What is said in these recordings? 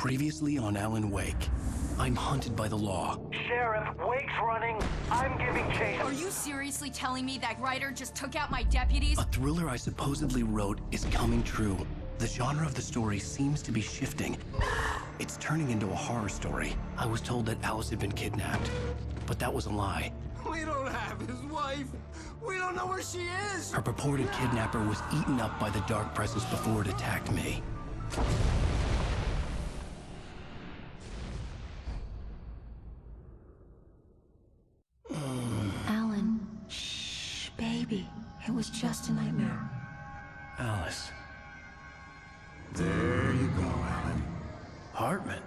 Previously on Alan Wake. I'm hunted by the law. Sheriff, Wake's running. I'm giving chase. Are you seriously telling me that writer just took out my deputies? A thriller I supposedly wrote is coming true. The genre of the story seems to be shifting. It's turning into a horror story. I was told that Alice had been kidnapped, but that was a lie. We don't have his wife. We don't know where she is. Her purported kidnapper was eaten up by the dark presence before it attacked me. Alan, shh, baby. It was just a nightmare. Alice. There you go, Alan. Hartman.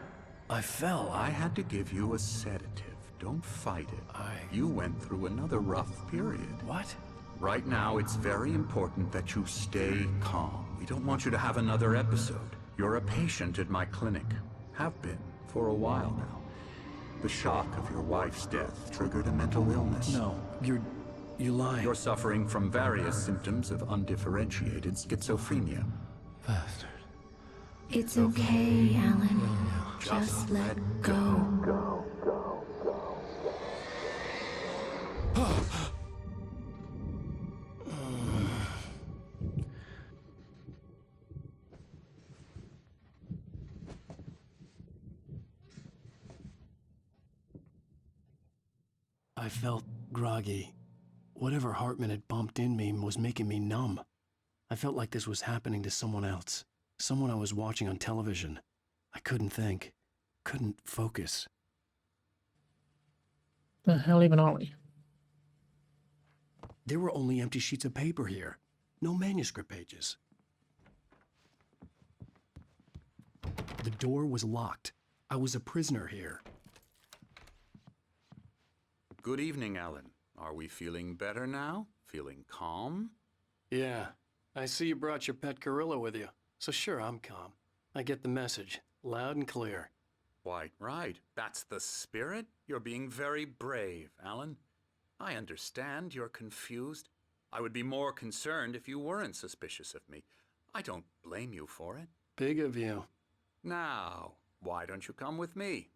I fell. I had to give you a sedative. Don't fight it. You went through another rough period. What? Right now, it's very important that you stay calm. We don't want you to have another episode. You're a patient at my clinic. Have been for a while now. The shock of your wife's death triggered a mental illness. No, you're lying. You're suffering from various symptoms of undifferentiated schizophrenia. Bastard. It's okay, Alan. Just let go. I felt groggy. Whatever Hartman had bumped in me was making me numb. I felt like this was happening to someone else. Someone I was watching on television. I couldn't think. Couldn't focus. The hell even are we? There were only empty sheets of paper here. No manuscript pages. The door was locked. I was a prisoner here. Good evening, Alan. Are we feeling better now? Feeling calm? Yeah. I see you brought your pet gorilla with you. So sure, I'm calm. I get the message. Loud and clear. Quite right. That's the spirit. You're being very brave, Alan. I understand you're confused. I would be more concerned if you weren't suspicious of me. I don't blame you for it. Big of you. Now, why don't you come with me?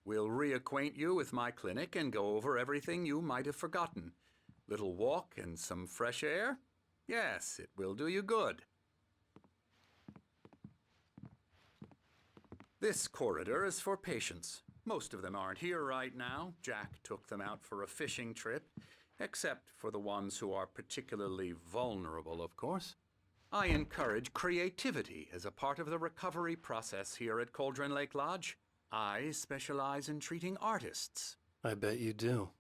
We'll reacquaint you with my clinic and go over everything you might have forgotten. Little walk and some fresh air? Yes, it will do you good. This corridor is for patients. Most of them aren't here right now. Jack took them out for a fishing trip, except for the ones who are particularly vulnerable, of course. I encourage creativity as a part of the recovery process here at Cauldron Lake Lodge. I specialize in treating artists. I bet you do.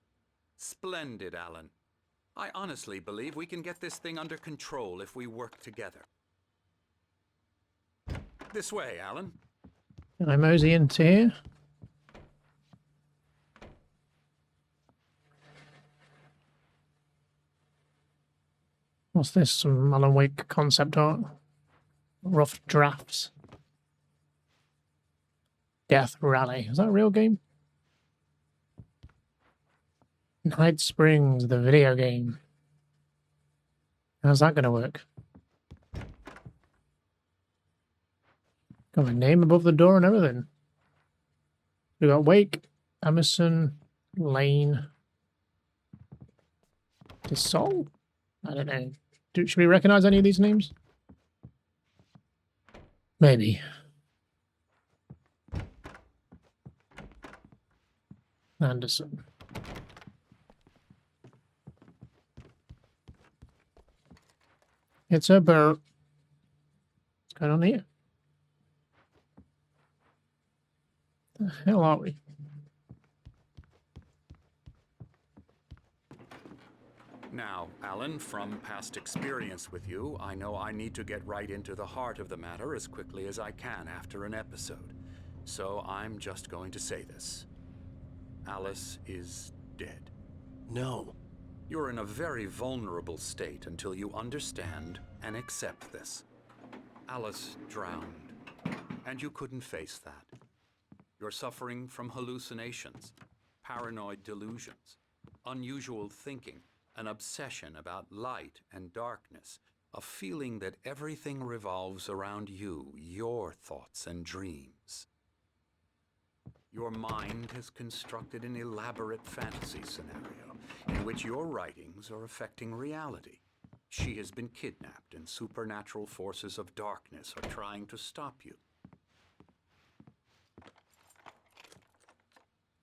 Splendid, Alan. I honestly believe we can get this thing under control if we work together. This way, Alan. Can I mosey into here? What's this? Some Alan Wake concept art? Rough drafts. Death Rally. Is that a real game? Night Springs, the video game. How's that going to work? Got my name above the door and everything. We got Wake, Emerson, Lane, Dissol? I don't know. Should we recognize any of these names? Maybe. Anderson. It's a bird. What's going on here? The hell are we? Now, Alan, from past experience with you, I know I need to get right into the heart of the matter as quickly as I can after an episode. So I'm just going to say this. Alice is dead. No. You're in a very vulnerable state until you understand and accept this. Alice drowned, and you couldn't face that. You're suffering from hallucinations, paranoid delusions, unusual thinking, an obsession about light and darkness, a feeling that everything revolves around you, your thoughts and dreams. Your mind has constructed an elaborate fantasy scenario in which your writings are affecting reality. She has been kidnapped, and supernatural forces of darkness are trying to stop you.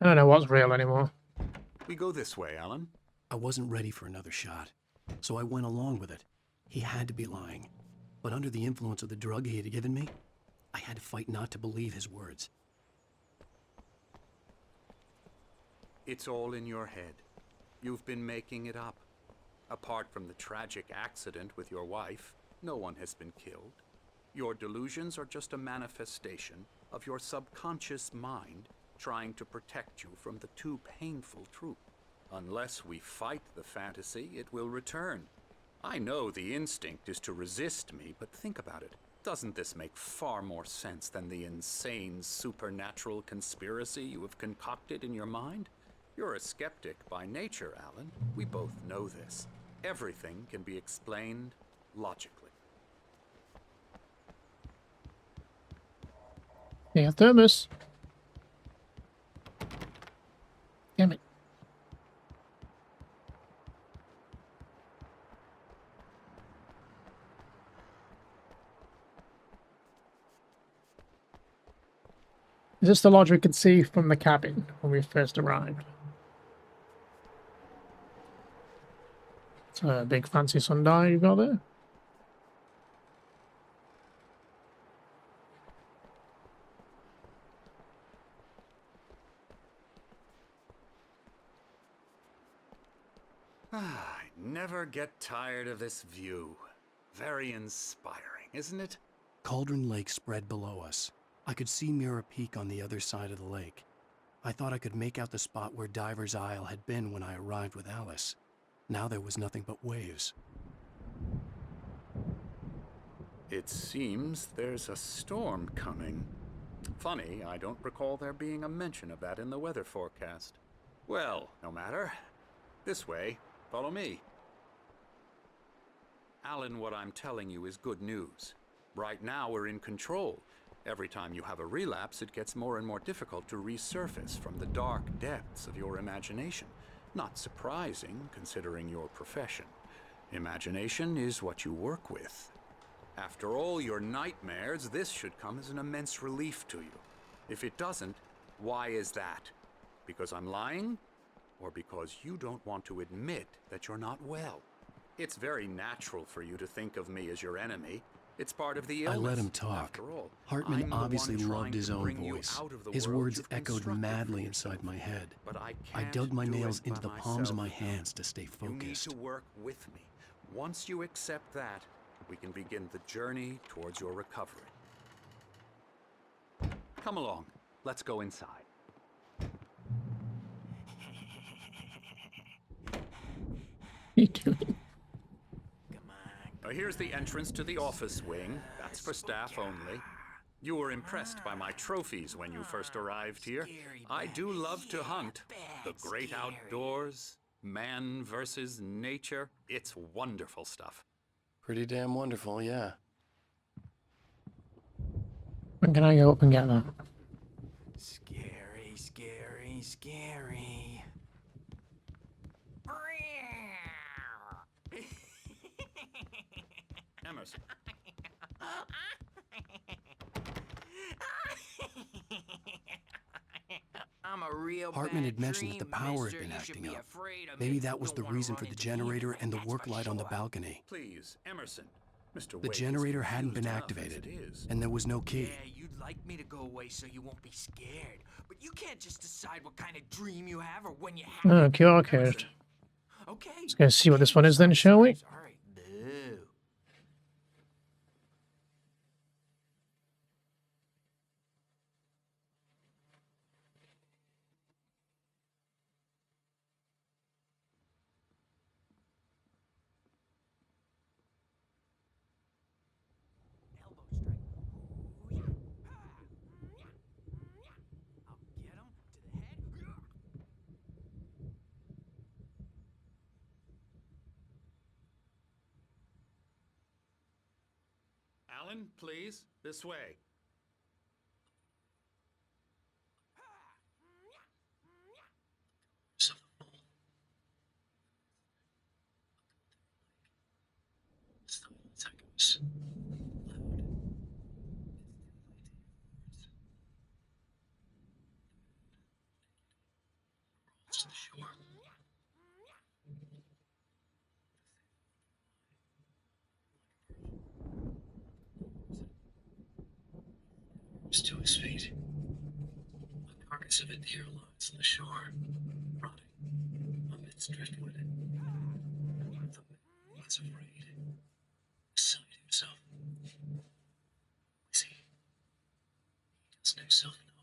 I don't know what's real anymore. We go this way, Alan. I wasn't ready for another shot, so I went along with it. He had to be lying. But under the influence of the drug he had given me, I had to fight not to believe his words. It's all in your head. You've been making it up. Apart from the tragic accident with your wife, no one has been killed. Your delusions are just a manifestation of your subconscious mind trying to protect you from the too painful truth. Unless we fight the fantasy, it will return. I know the instinct is to resist me, but think about it. Doesn't this make far more sense than the insane supernatural conspiracy you have concocted in your mind? You're a skeptic by nature, Alan. We both know this. Everything can be explained logically. Yeah, thermos. Damn it. Is this the lodge we could see from the cabin when we first arrived? It's a big fancy sundial you got there. I never get tired of this view. Very inspiring, isn't it? Cauldron Lake spread below us. I could see Mirror Peak on the other side of the lake. I thought I could make out the spot where Diver's Isle had been when I arrived with Alice. Now there was nothing but waves. It seems there's a storm coming. Funny, I don't recall there being a mention of that in the weather forecast. Well, no matter. This way. Follow me. Alan, what I'm telling you is good news. Right now we're in control. Every time you have a relapse, it gets more and more difficult to resurface from the dark depths of your imagination. Not surprising, considering your profession. Imagination is what you work with. After all your nightmares, this should come as an immense relief to you. If it doesn't, why is that? Because I'm lying? Or because you don't want to admit that you're not well? It's very natural for you to think of me as your enemy. It's part of the illness. I let him talk. After all, Hartman I'm the obviously one loved trying his to own bring you voice. out of the His world words you've echoed constructed for madly yourself. inside my head. But I can't dug my do nails it into by the palms of my myself. hands to stay You need focused. to work with me. Once you accept that, we can begin the journey towards your recovery. Come along. Let's go inside. What are you doing? Now here's the entrance to the office wing. That's for staff only. You were impressed by my trophies when you first arrived here. I do love to hunt. The great outdoors, man versus nature. It's wonderful stuff. Pretty damn wonderful, yeah. When can I go up and get that? Scary, scary, scary. Emerson. I'm a real Hartman bad had mentioned that the dream, power had mister. been You should acting be up. afraid of Maybe it. that was You the don't wanna reason for run the into generator evil, and the that's work for light on the sure. balcony. Please, Emerson. Mr. The Wade is generator hadn't been confused enough as activated, it is. and there was no key. Yeah, you'd like me to go away so you won't be scared. But you can't just decide what kind of dream you have or when you have Oh, it. QR code. Okay. Let's go see what this one is then, shall we? All right. Boo. Elbow strike. Ooh, yeah. Ha! Yeah. Yeah. I'll get him to the head. Alan, please, this way. To his feet. The carcass of a deer lies on the shore, rotting amidst driftwood. The man was afraid, beside himself. See, he doesn't himself know.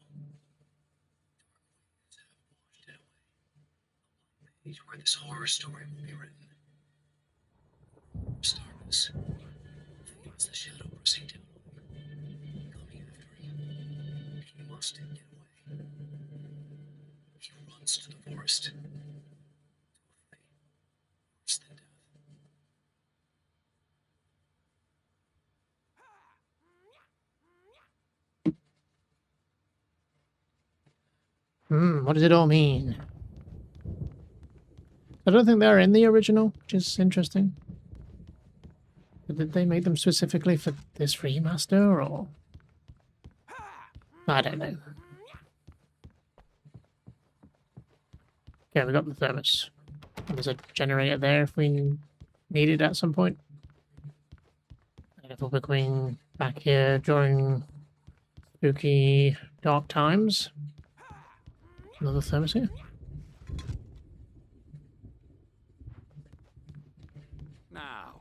Dark waves have washed it away. A blank page where this horror story will be written. Darkness feels the shadow pressing down on him, coming after him. He must get away. He runs to the forest, to a fate worse than death. What does it all mean? I don't think they're in the original, which is interesting. Did they make them specifically for this remaster, or...? I don't know. Okay, we got the thermos. There's a generator there if we need it at some point. And if we're going back here during spooky dark times. Another thermos here. Now,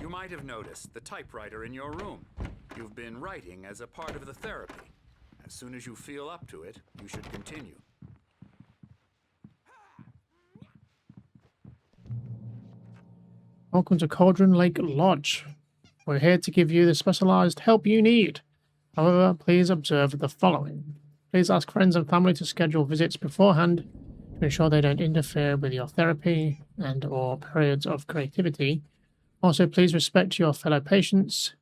you might have noticed the typewriter in your room. You've been writing as a part of the therapy. As soon as you feel up to it, you should continue. Welcome to Cauldron Lake Lodge. We're here to give you the specialized help you need. However, please observe the following. Please ask friends and family to schedule visits beforehand to ensure they don't interfere with your therapy and or periods of creativity. Also, please respect your fellow patients.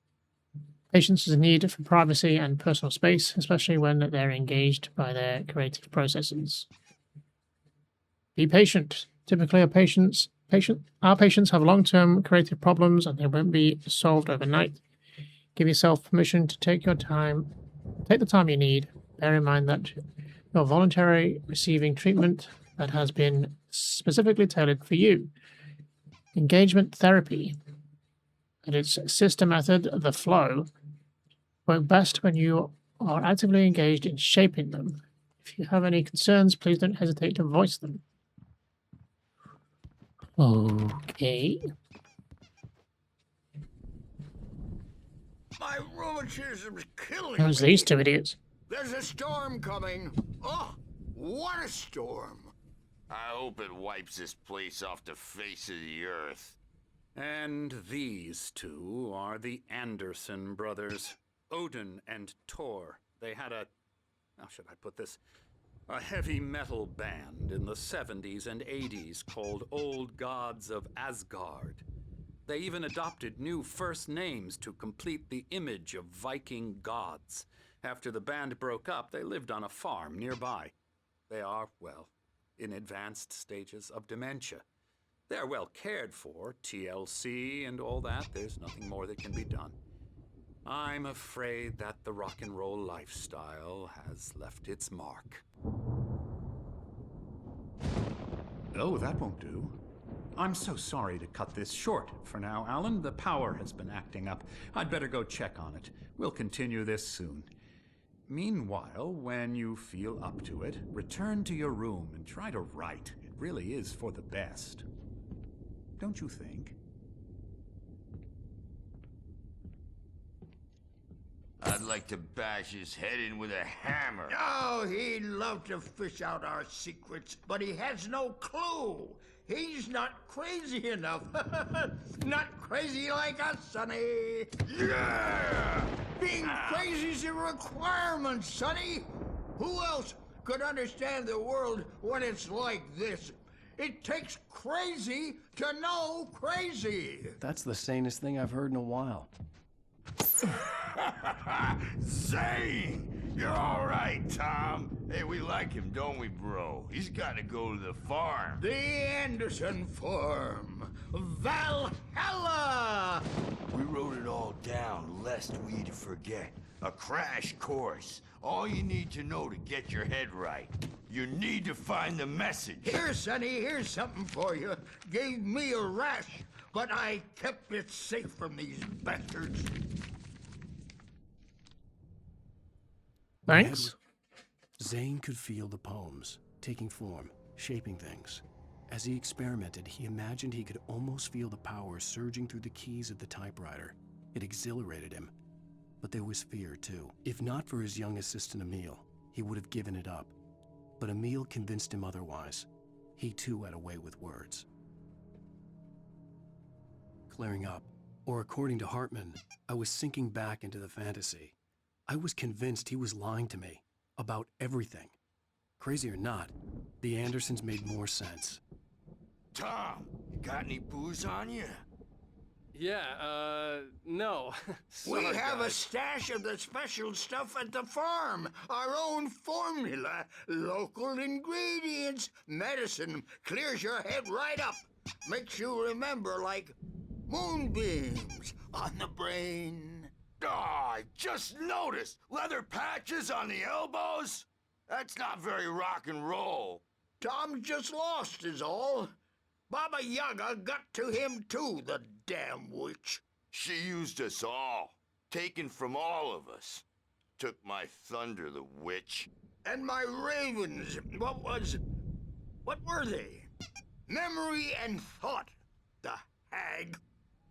Patients' need for privacy and personal space, especially when they're engaged by their creative processes. Be patient. Typically, our patients have long-term creative problems and they won't be solved overnight. Give yourself permission to take your time. Take the time you need. Bear in mind that you're voluntarily receiving treatment that has been specifically tailored for you. Engagement therapy and its sister method, the flow, work best when you are actively engaged in shaping them. If you have any concerns, please don't hesitate to voice them. Okay. My rheumatism's killing Who's me. these two idiots? There's a storm coming. Oh, what a storm. I hope it wipes this place off the face of the earth. And these two are the Anderson brothers, Odin and Thor. They had how should I put this? A heavy metal band in the 70s and 80s called Old Gods of Asgard. They even adopted new first names to complete the image of Viking gods. After the band broke up, they lived on a farm nearby. They are, well, in advanced stages of dementia. They're well cared for, TLC and all that. There's nothing more that can be done. I'm afraid that the rock and roll lifestyle has left its mark. Oh, that won't do. I'm so sorry to cut this short for now, Alan. The power has been acting up. I'd better go check on it. We'll continue this soon. Meanwhile, when you feel up to it, return to your room and try to write. It really is for the best. Don't you think? I'd like to bash his head in with a hammer. Oh, he'd love to fish out our secrets, but he has no clue. He's not crazy enough. Not crazy like us, Sonny. Yeah! Being crazy's a requirement, Sonny. Who else could understand the world when it's like this? It takes crazy to know crazy. That's the sanest thing I've heard in a while. Zane! You're all right, Tom. Hey, we like him, don't we, bro? He's got to go to the farm. The Anderson Farm. Valhalla! We wrote it all down, lest we forget. A crash course. All you need to know to get your head right. You need to find the message. Here, Sonny, here's something for you. Gave me a rash, but I kept it safe from these bastards. Thanks. Zane could feel the poems, taking form, shaping things. As he experimented, he imagined he could almost feel the power surging through the keys of the typewriter. It exhilarated him. But there was fear, too. If not for his young assistant Emil, he would have given it up. But Emil convinced him otherwise. He, too, had a way with words. Clearing up, or according to Hartman, I was sinking back into the fantasy. I was convinced he was lying to me about everything. Crazy or not, the Andersons made more sense. Tom, you got any booze on you? Yeah, no. We Sorry, have a guys. stash of the special stuff at the farm. Our own formula. Local ingredients. Medicine clears your head right up. Makes you remember like moonbeams on the brain. Oh, I just noticed. Leather patches on the elbows? That's not very rock and roll. Tom's just lost is all. Baba Yaga got to him too, the damn witch. She used us all. Taken from all of us. Took my thunder, the witch. And my ravens, what were they? Memory and thought, the hag.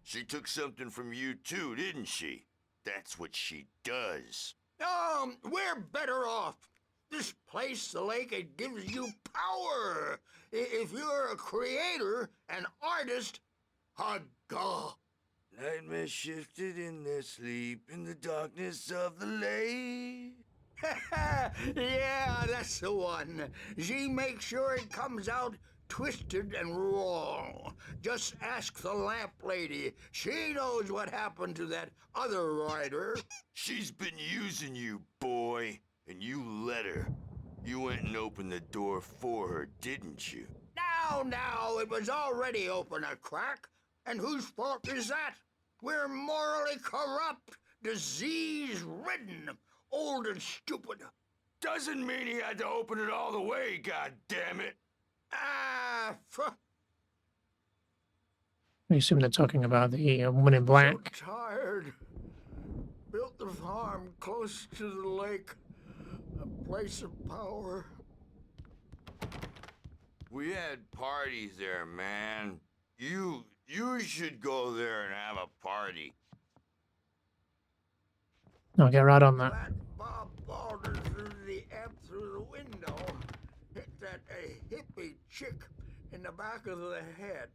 She took something from you too, didn't she? That's what she does. We're better off. This place, the lake, it gives you power. If you're a creator, an artist, a god. Nightmare shifted in their sleep in the darkness of the lake. Yeah, that's the one. She makes sure it comes out twisted and wrong. Just ask the lamp lady. She knows what happened to that other rider. She's been using you, boy, and you let her. You went and opened the door for her, didn't you? Now, it was already open a crack. And whose fault is that? We're morally corrupt, disease-ridden, old and stupid. Doesn't mean he had to open it all the way, goddammit. I assume they're talking about the woman in black. So tired. Built the farm close to the lake. A place of power. We had parties there, man. You should go there and have a party. I'll get right on that. That Bob Balder threw the amp through the window. Hit that hippie chick in the back of the head.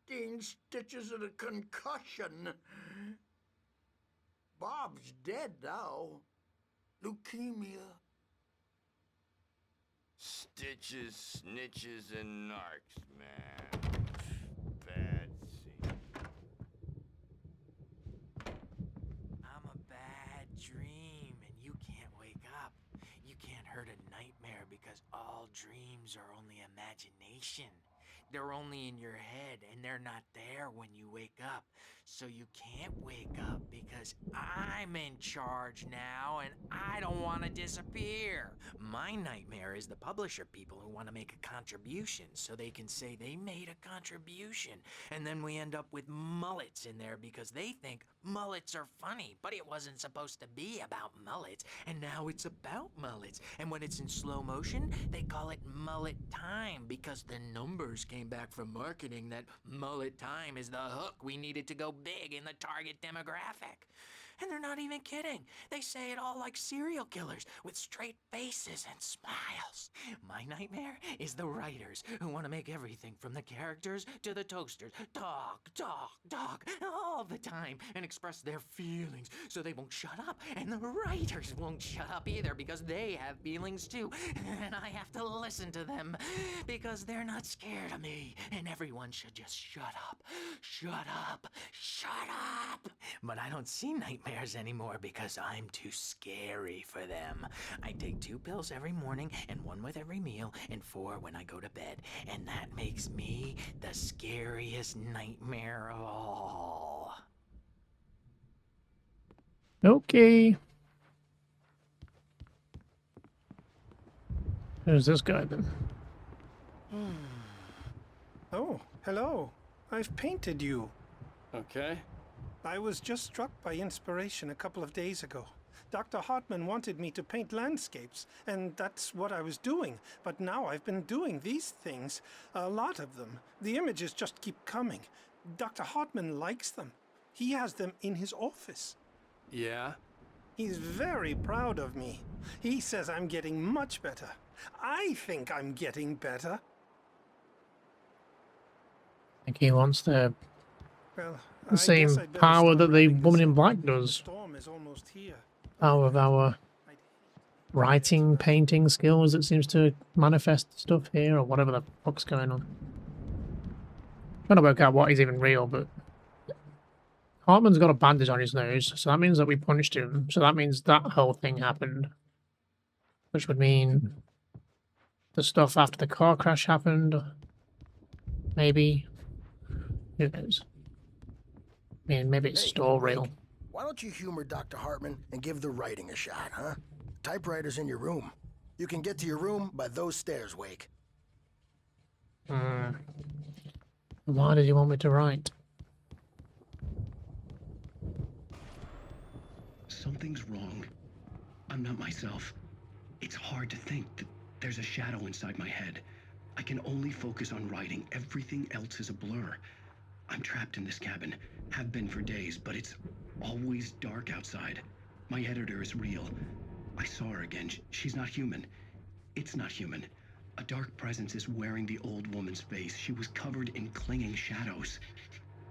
15 stitches and a concussion. Bob's dead now. Leukemia. Stitches, snitches, and narcs, man. Bad scene. I'm a bad dream, and you can't wake up. You can't hurt a nightmare because all dreams are only imagination. They're only in your head, and they're not there when you wake up. So you can't wake up because I'm in charge now, and I don't want to disappear. My nightmare is the publisher people who want to make a contribution so they can say they made a contribution. And then we end up with mullets in there because they think mullets are funny, but it wasn't supposed to be about mullets, and now it's about mullets. And when it's in slow motion, they call it mullet time because the numbers came back from marketing that mullet time is the hook we needed to go big in the target demographic. And they're not even kidding. They say it all like serial killers with straight faces and smiles. My nightmare is the writers who want to make everything from the characters to the toasters talk all the time and express their feelings so they won't shut up. And the writers won't shut up either because they have feelings too. And I have to listen to them because they're not scared of me. And everyone should just shut up. Shut up. Shut up. But I don't see nightmares nightmares anymore because I'm too scary for them. I take 2 pills every morning and 1 with every meal and 4 when I go to bed. And that makes me the scariest nightmare of all. Okay. Who's this guy then? Oh, hello. I've painted you. Okay. I was just struck by inspiration a couple of days ago. Dr. Hartman wanted me to paint landscapes, and that's what I was doing. But now I've been doing these things, a lot of them. The images just keep coming. Dr. Hartman likes them. He has them in his office. Yeah? He's very proud of me. He says I'm getting much better. I think I'm getting better. I think he wants the Well, same power that the woman in black does. storm is almost here. Power of our writing, painting skills that seems to manifest stuff here, or whatever the fuck's going on. Trying to work out what is even real, but Hartman's got a bandage on his nose, so that means that we punched him. So that means that whole thing happened, which would mean the stuff after the car crash happened. Maybe. Who knows? I mean, maybe it's still real. Why don't you humor Dr. Hartman and give the writing a shot, huh? Typewriter's in your room. You can get to your room by those stairs, Wake. Why did you want me to write? Something's wrong. I'm not myself. It's hard to think that there's a shadow inside my head. I can only focus on writing. Everything else is a blur. I'm trapped in this cabin. Have been for days, but it's always dark outside. My editor is real. I saw her again. She's not human. It's not human. A dark presence is wearing the old woman's face. She was covered in clinging shadows.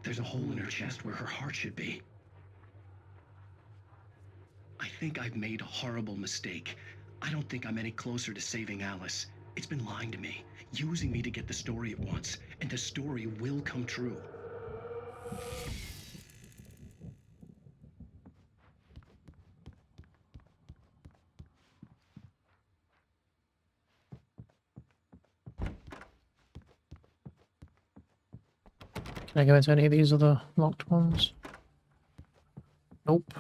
There's a hole in her chest where her heart should be. I think I've made a horrible mistake. I don't think I'm any closer to saving Alice. It's been lying to me, using me to get the story it wants, and the story will come true. Can I go into any of these other locked ones? Nope.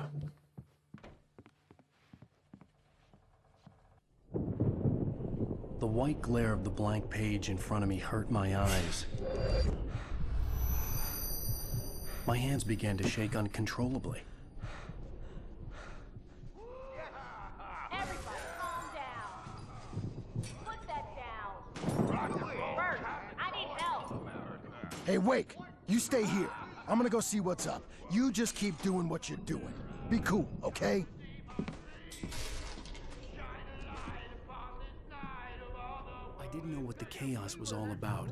The white glare of the blank page in front of me hurt my eyes. My hands began to shake uncontrollably. Everybody calm down. Put that down. Bert, I need help. Hey, Wake, you stay here. I'm gonna go see what's up. You just keep doing what you're doing. Be cool, okay? I didn't know what the chaos was all about,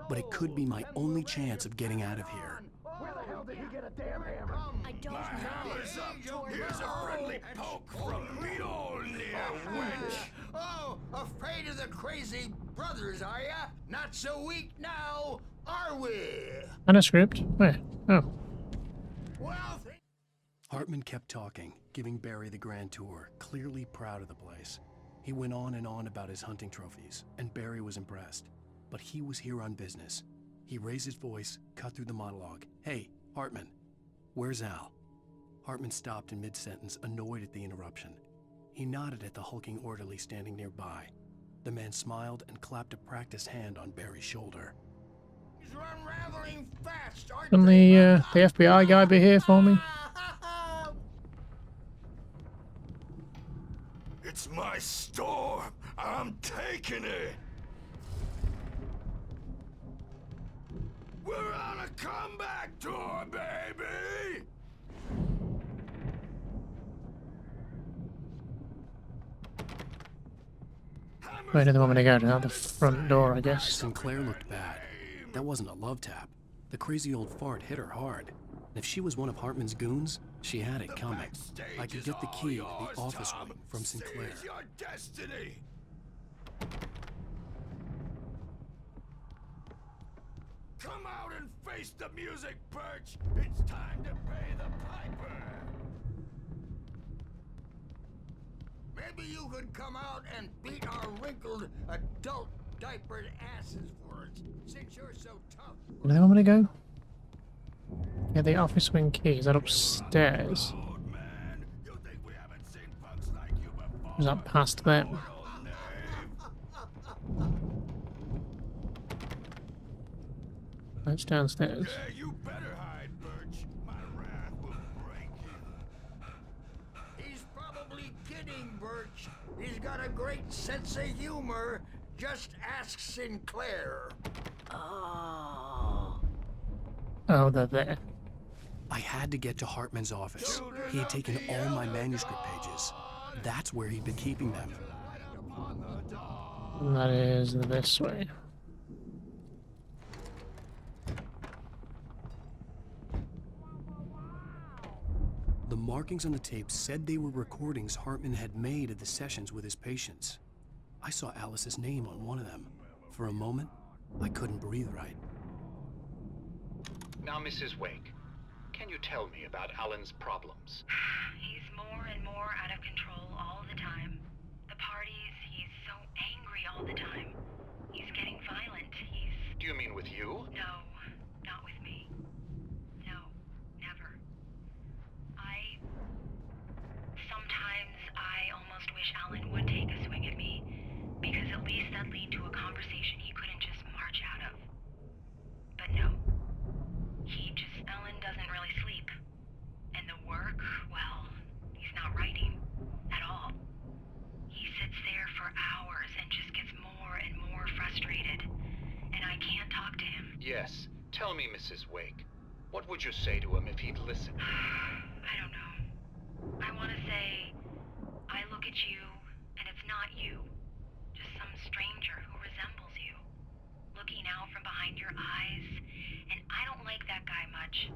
but it could be my only chance of getting out of here. Where the hell did he get a damn hammer? I don't know. Here's a friendly poke from me, old little wench. Oh, afraid of the crazy brothers, are ya? Not so weak now, are we? And a script? Where? Oh. Well, Hartman kept talking, giving Barry the grand tour, clearly proud of the place. He went on and on about his hunting trophies, and Barry was impressed. But he was here on business. He raised his voice, cut through the monologue. Hey, Hartman, where's Al? Hartman stopped in mid-sentence, annoyed at the interruption. He nodded at the hulking orderly standing nearby. The man smiled and clapped a practiced hand on Barry's shoulder. things are unraveling fast, aren't Can they? the FBI guy be here for me? It's my storm. I'm taking it. We're on a comeback tour, baby. Where did the woman go? Out the front door, I guess. Sinclair looked bad. That wasn't a love tap. The crazy old fart hit her hard. And if she was one of Hartman's goons, she had it coming. I could get the key to the office wing from Sinclair. Seize your destiny. Come out and face the music, Birch. It's time to pay the piper. Maybe you could come out and beat our wrinkled adult diapered asses for us, since you're so tough. Where do they want me to go? Yeah, the office wing key. Is that upstairs? Is that past there? That's downstairs. Yeah, you better hide, Birch. My wrath will break you. He's probably kidding, Birch. He's got a great sense of humor. Just ask Sinclair. Oh. Oh, they're there. I had to get to Hartman's office. He had taken all my manuscript pages. That's where he'd been keeping them. And that is this way. The markings on the tape said they were recordings Hartman had made of the sessions with his patients. I saw Alice's name on one of them. For a moment, I couldn't breathe right. Now, Mrs. Wake, can you tell me about Alan's problems? He's more and more out of control all the time. The parties, he's so angry all the time. He's getting violent. Do you mean with you? No, not with me. No, never. Sometimes I almost wish Alan would take a swing at me, because at least that'd lead to a conversation he couldn't just march out of. But no. Alan doesn't really sleep. And the work, well, he's not writing at all. He sits there for hours and just gets more and more frustrated. And I can't talk to him. Yes. Tell me, Mrs. Wake. What would you say to him if he'd listen? I don't know. I want to say, I look at you, and it's not you. Just some stranger who resembles you. Looking out from behind your eyes, and I don't like that guy much.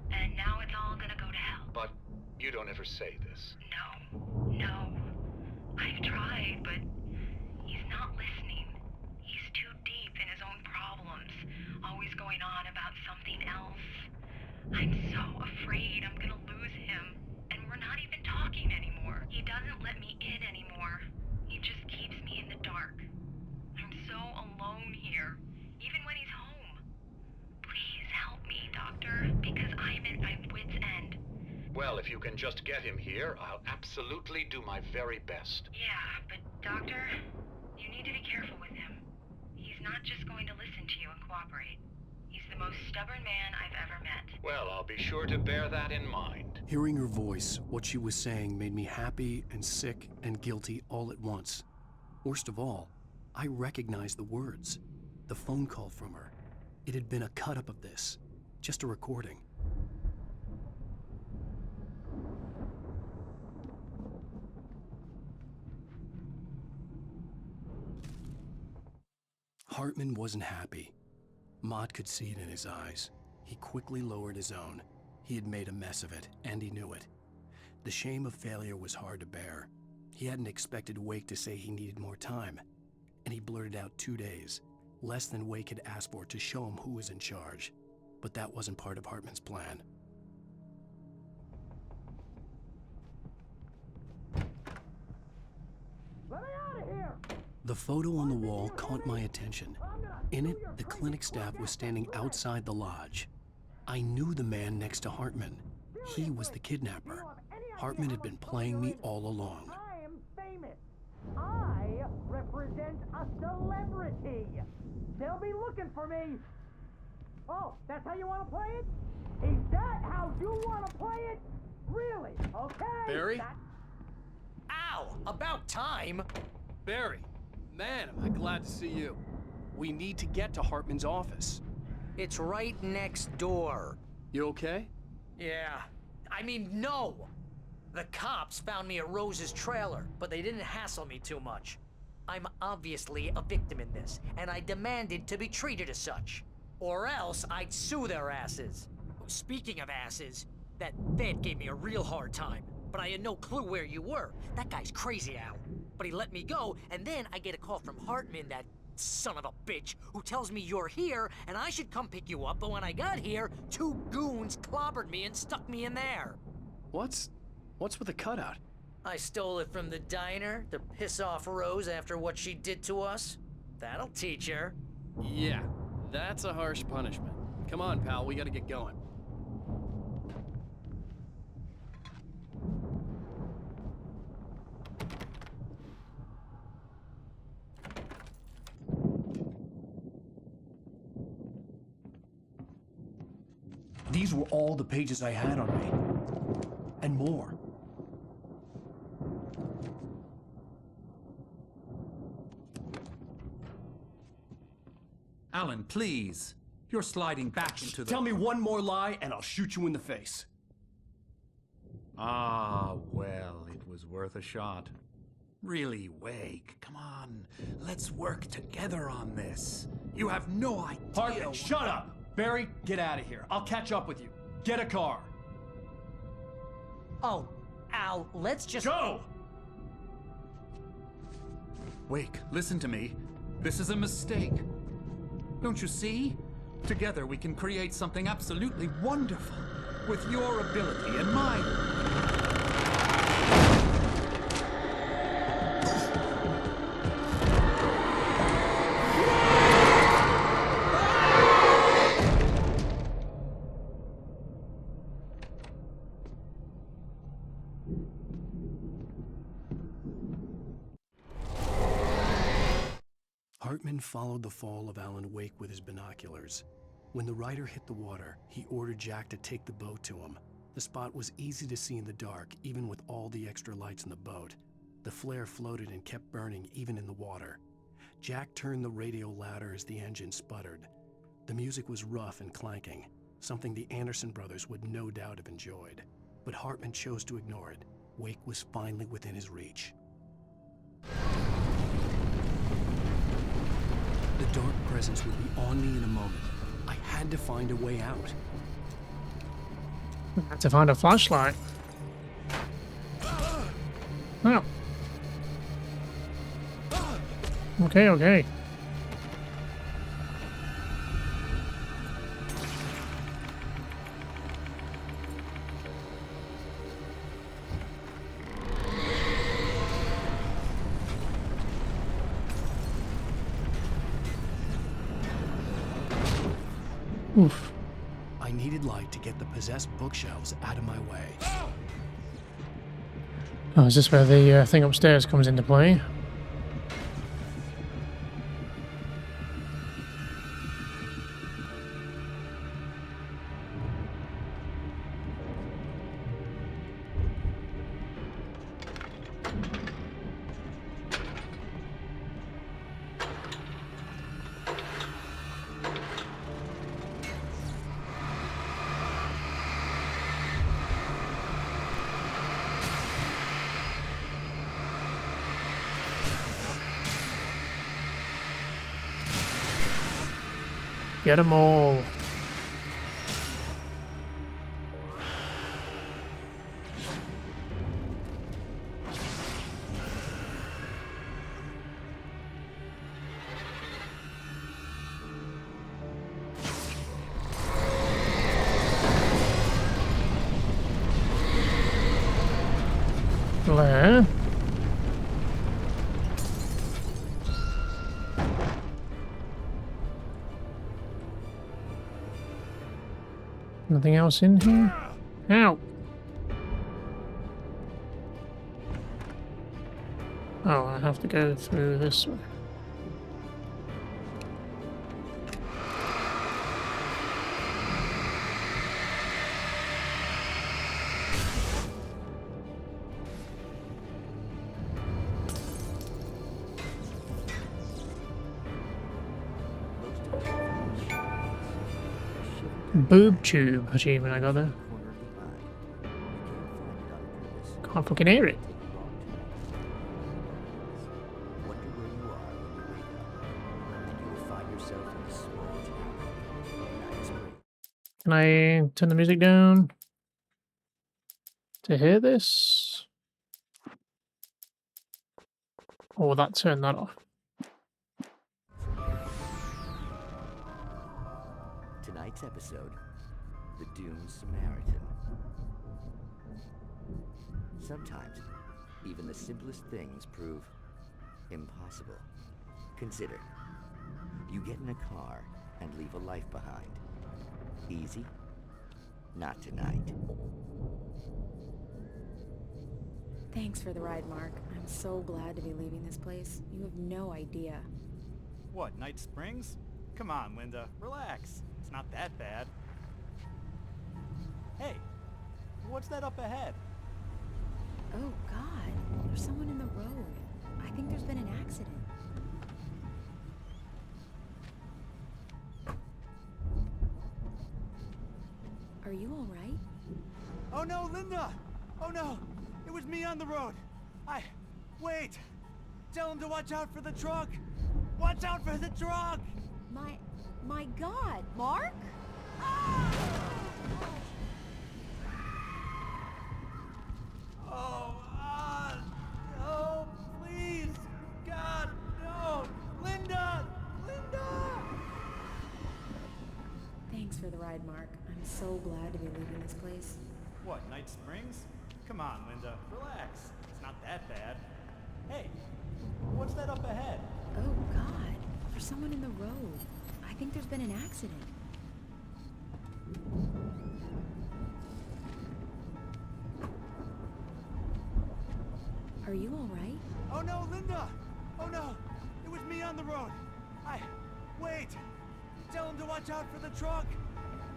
And now it's all gonna go to hell. But you don't ever say this. No. I've tried, but he's not listening. He's too deep in his own problems, always going on about something else. I'm so afraid I'm gonna lose him, and we're not even talking anymore. He doesn't let me in anymore. He just keeps me in the dark. I'm so alone here, even when he's home. Please help me, Doctor, because I'm at my wit's end. Well, if you can just get him here, I'll absolutely do my very best. Yeah, but Doctor, you need to be careful with him. He's not just going to listen to you and cooperate. He's the most stubborn man I've ever met. Well, I'll be sure to bear that in mind. Hearing her voice, what she was saying made me happy and sick and guilty all at once. Worst of all, I recognized the words. The phone call from her. It had been a cut-up of this. Just a recording. Hartman wasn't happy. Maud could see it in his eyes. He quickly lowered his own. He had made a mess of it, and he knew it. The shame of failure was hard to bear. He hadn't expected Wake to say he needed more time, and he blurted out 2 days, less than Wake had asked for, to show him who was in charge. But that wasn't part of Hartman's plan. Let me out of here! The photo on the wall caught my attention. In it, the clinic staff was standing outside the lodge. I knew the man next to Hartman. He was the kidnapper. Hartman had been playing me all along. I am famous. I represent a celebrity. They'll be looking for me. Oh, that's how you want to play it? Is that how you want to play it? Really? Okay. Barry? Ow! About time! Barry, man, am I glad to see you. We need to get to Hartman's office. It's right next door. You okay? Yeah. I mean, no! The cops found me at Rose's trailer, but they didn't hassle me too much. I'm obviously a victim in this, and I demanded to be treated as such. Or else I'd sue their asses. Speaking of asses, that vet gave me a real hard time, but I had no clue where you were. That guy's crazy, Al. But he let me go, and then I get a call from Hartman, that son of a bitch, who tells me you're here and I should come pick you up, but when I got here, 2 goons clobbered me and stuck me in there. What's with the cutout? I stole it from the diner to piss off Rose after what she did to us. That'll teach her. Yeah, that's a harsh punishment. Come on, pal, we gotta get going. These were all the pages I had on me. And more. Alan, please. You're sliding back into the... Tell me one more lie and I'll shoot you in the face. Ah, well, it was worth a shot. Really, Wake, come on. Let's work together on this. You have no idea... Hartman, shut up! Barry, get out of here. I'll catch up with you. Get a car. Oh, Al, let's just... Go! Wake, listen to me. This is a mistake. Don't you see? Together we can create something absolutely wonderful. With your ability and mine. Hartman followed the fall of Alan Wake with his binoculars. When the rider hit the water, he ordered Jack to take the boat to him. The spot was easy to see in the dark, even with all the extra lights in the boat. The flare floated and kept burning even in the water. Jack turned the radio louder as the engine sputtered. The music was rough and clanking, something the Anderson brothers would no doubt have enjoyed. But Hartman chose to ignore it. Wake was finally within his reach. The dark presence would be on me in a moment. I had to find a way out. I had to find a flashlight. Oh. Okay. Oof. I needed light to get the possessed bookshelves out of my way. Oh, is this where the thing upstairs comes into play? Get them all. Blair. Nothing else in here? Ow! Oh, I have to go through this way. Boob tube achievement I got there. Can't fucking hear it. Can I turn the music down to hear this? Or will that turn that off? Tonight's episode, The Doomed Samaritan. Sometimes even the simplest things prove impossible. Consider, you get in a car and leave a life behind. Easy? Not tonight. Thanks for the ride, Mark. I'm so glad to be leaving this place. You have no idea. What, Night Springs? Come on, Linda, relax. It's not that bad. Hey, what's that up ahead? Oh, God. There's someone in the road. I think there's been an accident. Are you all right? Oh no, Linda! Oh no! It was me on the road! Wait! Tell him to watch out for the truck! Watch out for the truck! My God, Mark? Oh, please! God, no! Linda! Linda! Thanks for the ride, Mark. I'm so glad to be leaving this place. What, Night Springs? Come on, Linda, relax. It's not that bad. Hey, what's that up ahead? Oh, God. There's someone in the road. I think there's been an accident. Are you all right? Oh no, Linda! Oh no! It was me on the road! Wait! Tell him to watch out for the truck!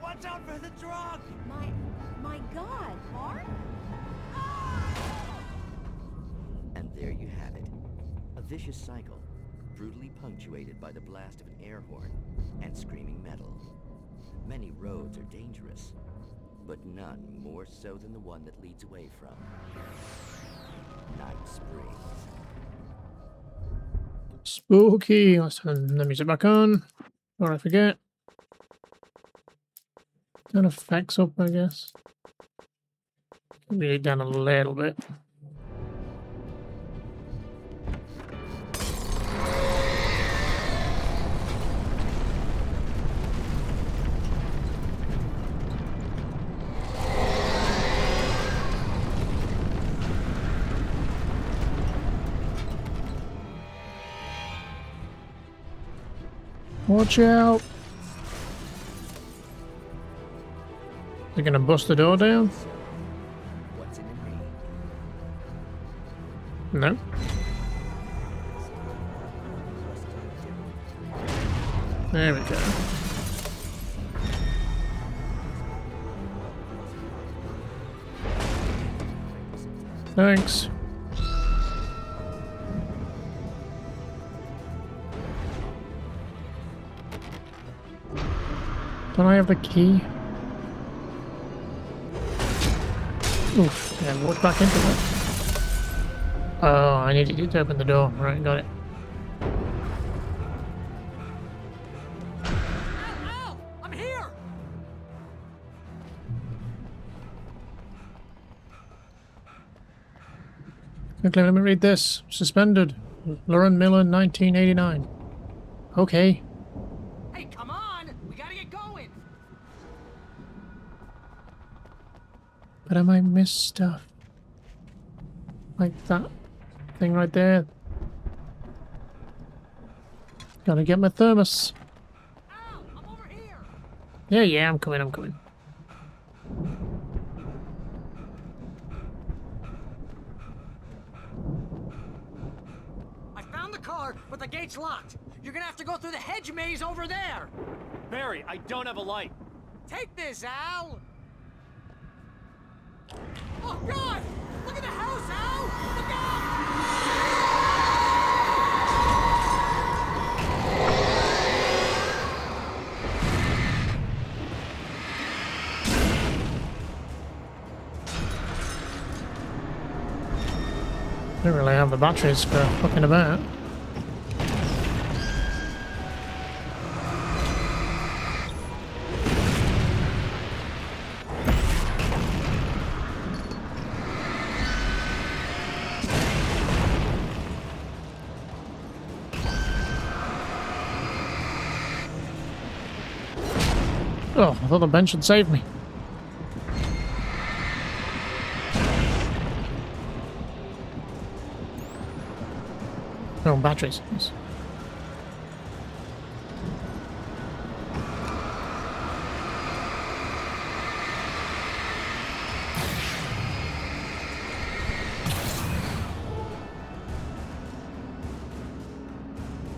Watch out for the truck! My God, Mark? And there you have it. A vicious cycle, brutally punctuated by the blast of an air horn and screaming metal. Many roads are dangerous, but none more so than the one that leads away from Night Springs. Spooky. Let's turn the music back on. Or I forget. Turn effects up, I guess. Really down a little bit. Watch out! They're gonna bust the door down? What's in it mean? No. There we go. Thanks. Don't I have the key? Oof, yeah, walk back into it. Oh, I needed it to open the door. Right, got it. Ow! I'm here! Quickly, let me read this. Suspended. Lauren Miller, 1989. Okay. Hey, come on! We gotta get going! But I might miss stuff. Like that thing right there. Gotta get my thermos. Ow! I'm over here! Yeah, I'm coming. I found the car, but the gate's locked. You're gonna have to go through the hedge maze over there! Barry, I don't have a light. Take this, Al! Oh, God! Look at the house, Al! Look out! Don't really have the batteries for fucking about. Oh, I thought the bench would save me. batteries. Yes.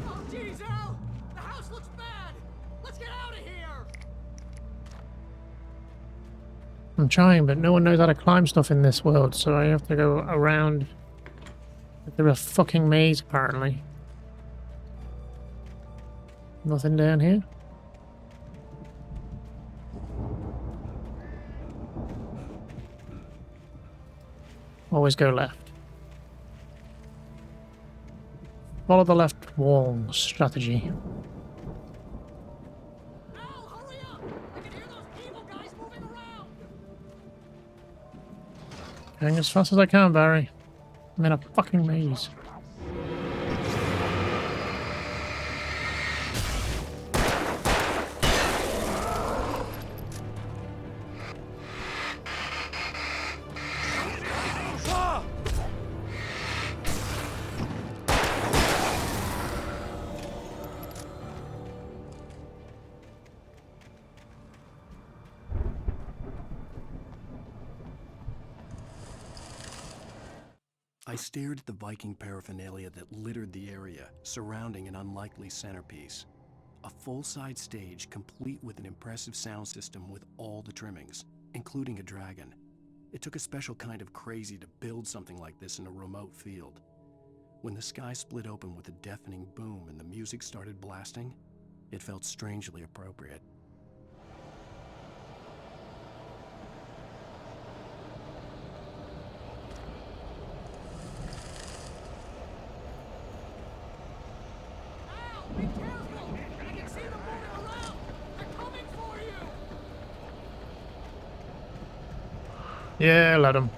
Oh, geez, Al! The house looks bad! Let's get out of here! I'm trying, but no one knows how to climb stuff in this world, so I have to go around. They're a fucking maze, apparently. Nothing down here? Always go left. Follow the left wall strategy. Going as fast as I can, Barry. I'm in a fucking maze. I stared at the Viking paraphernalia that littered the area, surrounding an unlikely centerpiece. A full-size stage complete with an impressive sound system with all the trimmings, including a dragon. It took a special kind of crazy to build something like this in a remote field. When the sky split open with a deafening boom and the music started blasting, it felt strangely appropriate. Be careful! I can see them moving around! They're coming for you! Yeah, let him.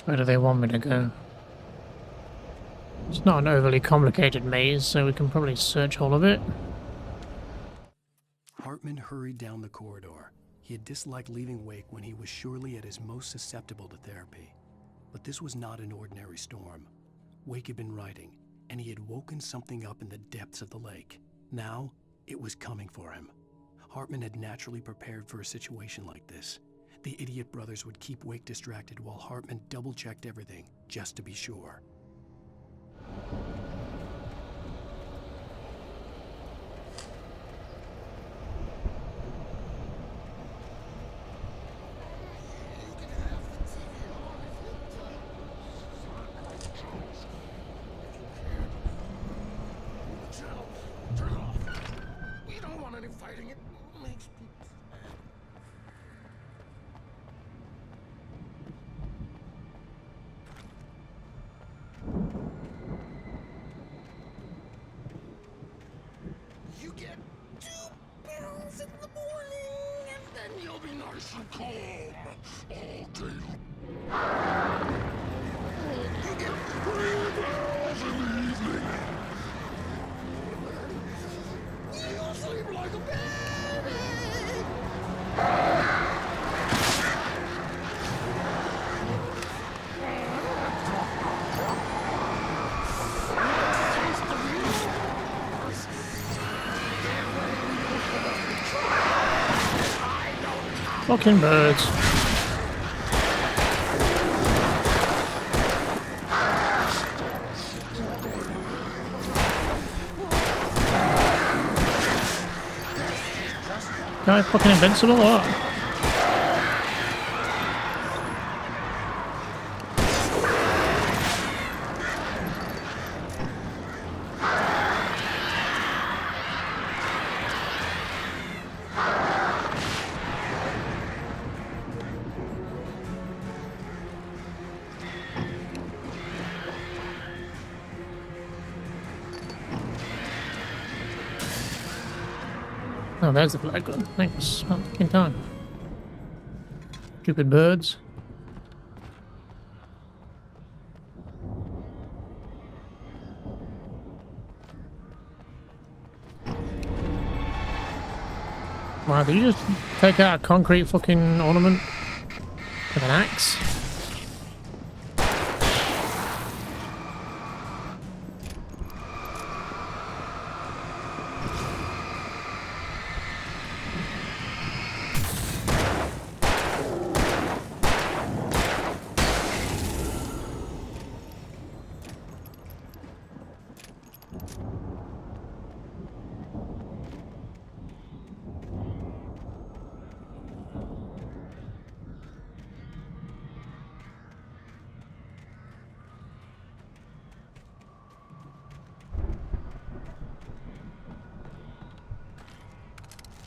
Where do they want me to go? It's not an overly complicated maze, so we can probably search all of it. Hartman hurried down the corridor. He had disliked leaving Wake when he was surely at his most susceptible to therapy. But this was not an ordinary storm. Wake had been writing, and he had woken something up in the depths of the lake. Now, it was coming for him. Hartman had naturally prepared for a situation like this. The idiot brothers would keep Wake distracted while Hartman double-checked everything, just to be sure. Turn off. We don't want any fighting. It makes people sad. You get 2 pills in the morning, and then you'll be nice and calm all day. You get 3 pills in the evening. You'll sleep like a baby. Fucking birds. Guy fucking invincible or what? Oh, there's the flag gun. Thanks. Oh, in time. Stupid birds. Wow, did you just take out a concrete fucking ornament with an axe?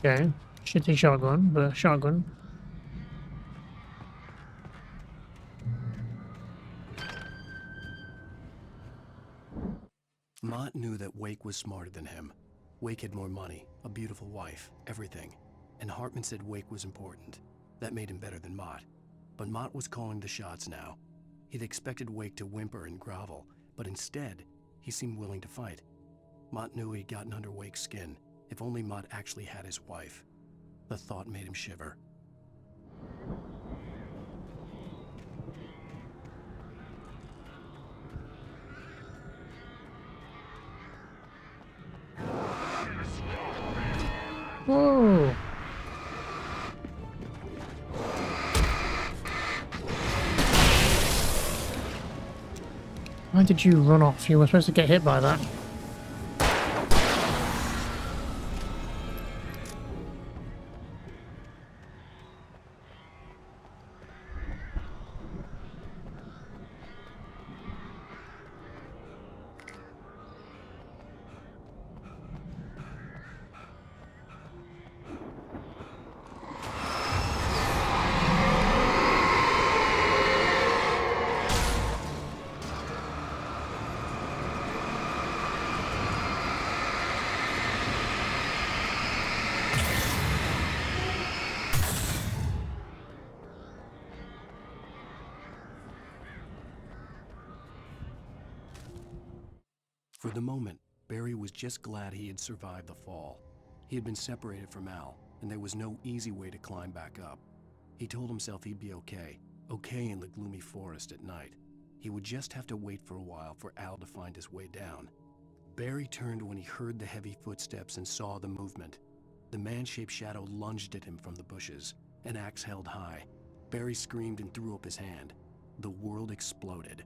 Okay, shitty shotgun, but a shotgun. Mott knew that Wake was smarter than him. Wake had more money, a beautiful wife, everything. And Hartman said Wake was important. That made him better than Mott. But Mott was calling the shots now. He'd expected Wake to whimper and grovel, but instead, he seemed willing to fight. Mott knew he'd gotten under Wake's skin. If only Mott actually had his wife. The thought made him shiver. Whoa! Why did you run off? You were supposed to get hit by that. For the moment, Barry was just glad he had survived the fall. He had been separated from Al, and there was no easy way to climb back up. He told himself he'd be okay in the gloomy forest at night. He would just have to wait for a while for Al to find his way down. Barry turned when he heard the heavy footsteps and saw the movement. The man-shaped shadow lunged at him from the bushes, an axe held high. Barry screamed and threw up his hand. The world exploded.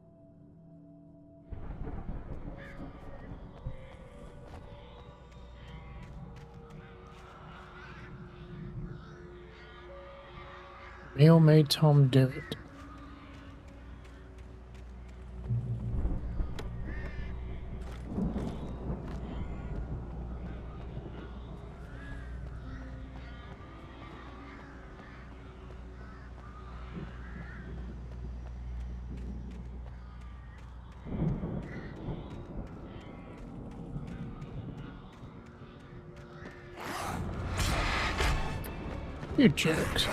Neil made Tom do it. You jerks.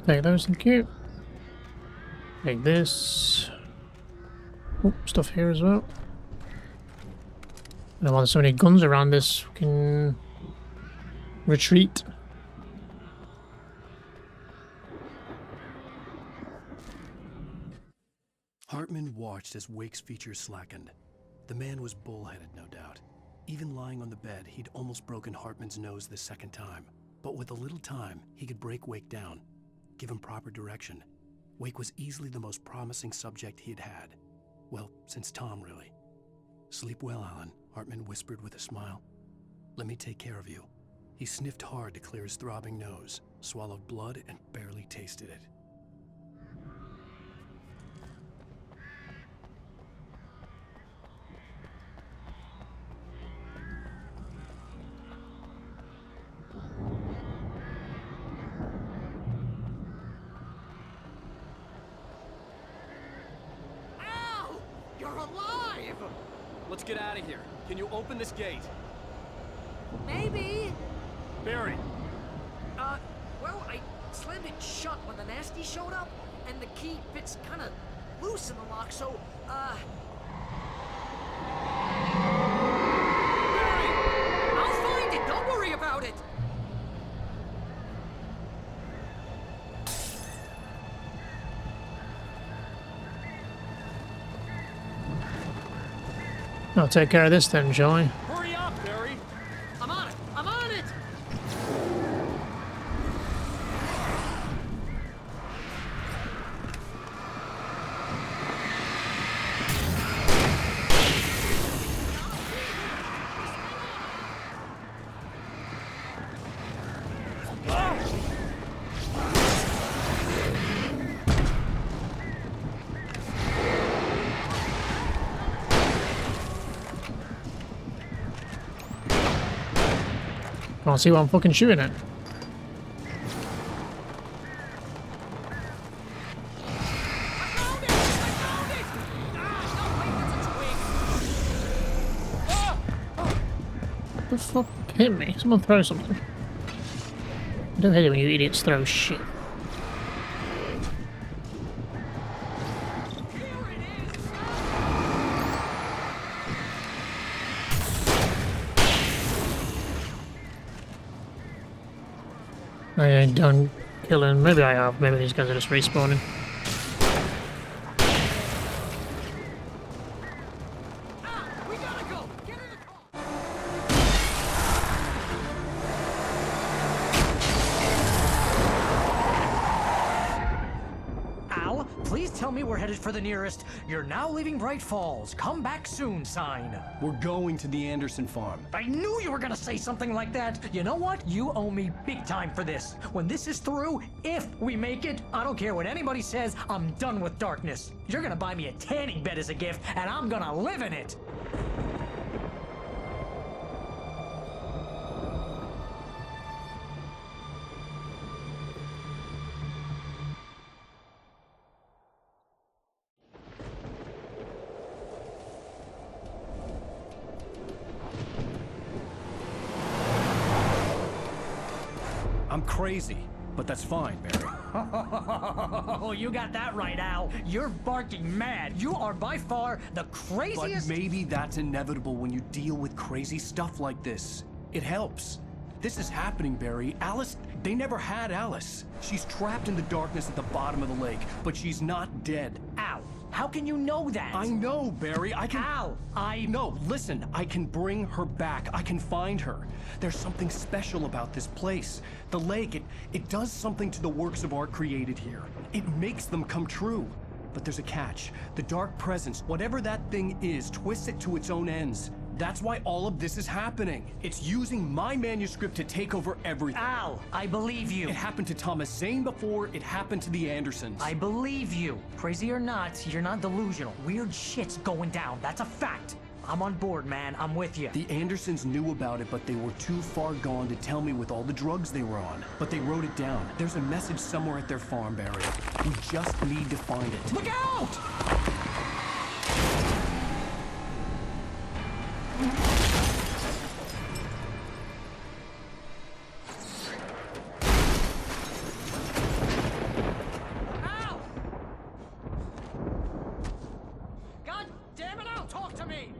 Take those, thank you. Take this. Oh, stuff here as well. I don't know why there's so many guns around this fucking retreat. Hartman watched as Wake's features slackened. The man was bullheaded, no doubt. Even lying on the bed, he'd almost broken Hartman's nose the second time. But with a little time, he could break Wake down. Give him proper direction. Wake was easily the most promising subject he had had. Well, since Tom, really. Sleep well, Alan, Hartman whispered with a smile. Let me take care of you. He sniffed hard to clear his throbbing nose, swallowed blood, and barely tasted it. Al! You're alive! Let's get out of here. Can you open this gate? Maybe. Barry! Well, I slammed it shut when the nasty showed up, and the key fits kind of loose in the lock, so, Barry! I'll find it! Don't worry about it! I'll take care of this then, shall I? Hurry up, Barry! I'm on it! I'm on it! Can't see what I'm fucking shooting at. What the fuck hit me? Someone throw something. I don't hate it when you idiots throw shit. I ain't done killing. Maybe I have. Maybe these guys are just respawning. Al, please tell me we're headed for the nearest "You're now leaving Bright Falls. Come back soon" sign. We're going to the Anderson farm. I knew you were gonna say something like that. You know what? You owe me big time for this. When this is through, if we make it, I don't care what anybody says, I'm done with darkness. You're gonna buy me a tanning bed as a gift, and I'm gonna live in it. I'm crazy, but that's fine, Barry. Oh, you got that right, Al. You're barking mad. You are by far the craziest. But maybe that's inevitable when you deal with crazy stuff like this. It helps. This is happening, Barry. Alice, they never had Alice. She's trapped in the darkness at the bottom of the lake, but she's not dead. Al, how can you know that? I know, Barry. I can... Al, No, listen. I can bring her back. I can find her. There's something special about this place. The lake, it does something to the works of art created here. It makes them come true. But there's a catch. The dark presence, whatever that thing is, twists it to its own ends. That's why all of this is happening. It's using my manuscript to take over everything. Al, I believe you. It happened to Thomas Zane before, it happened to the Andersons. I believe you. Crazy or not, you're not delusional. Weird shit's going down. That's a fact. I'm on board, man. I'm with you. The Andersons knew about it, but they were too far gone to tell me with all the drugs they were on. But they wrote it down. There's a message somewhere at their farm, Barry. We just need to find it. Look out! Al! God damn it, Al, talk to me!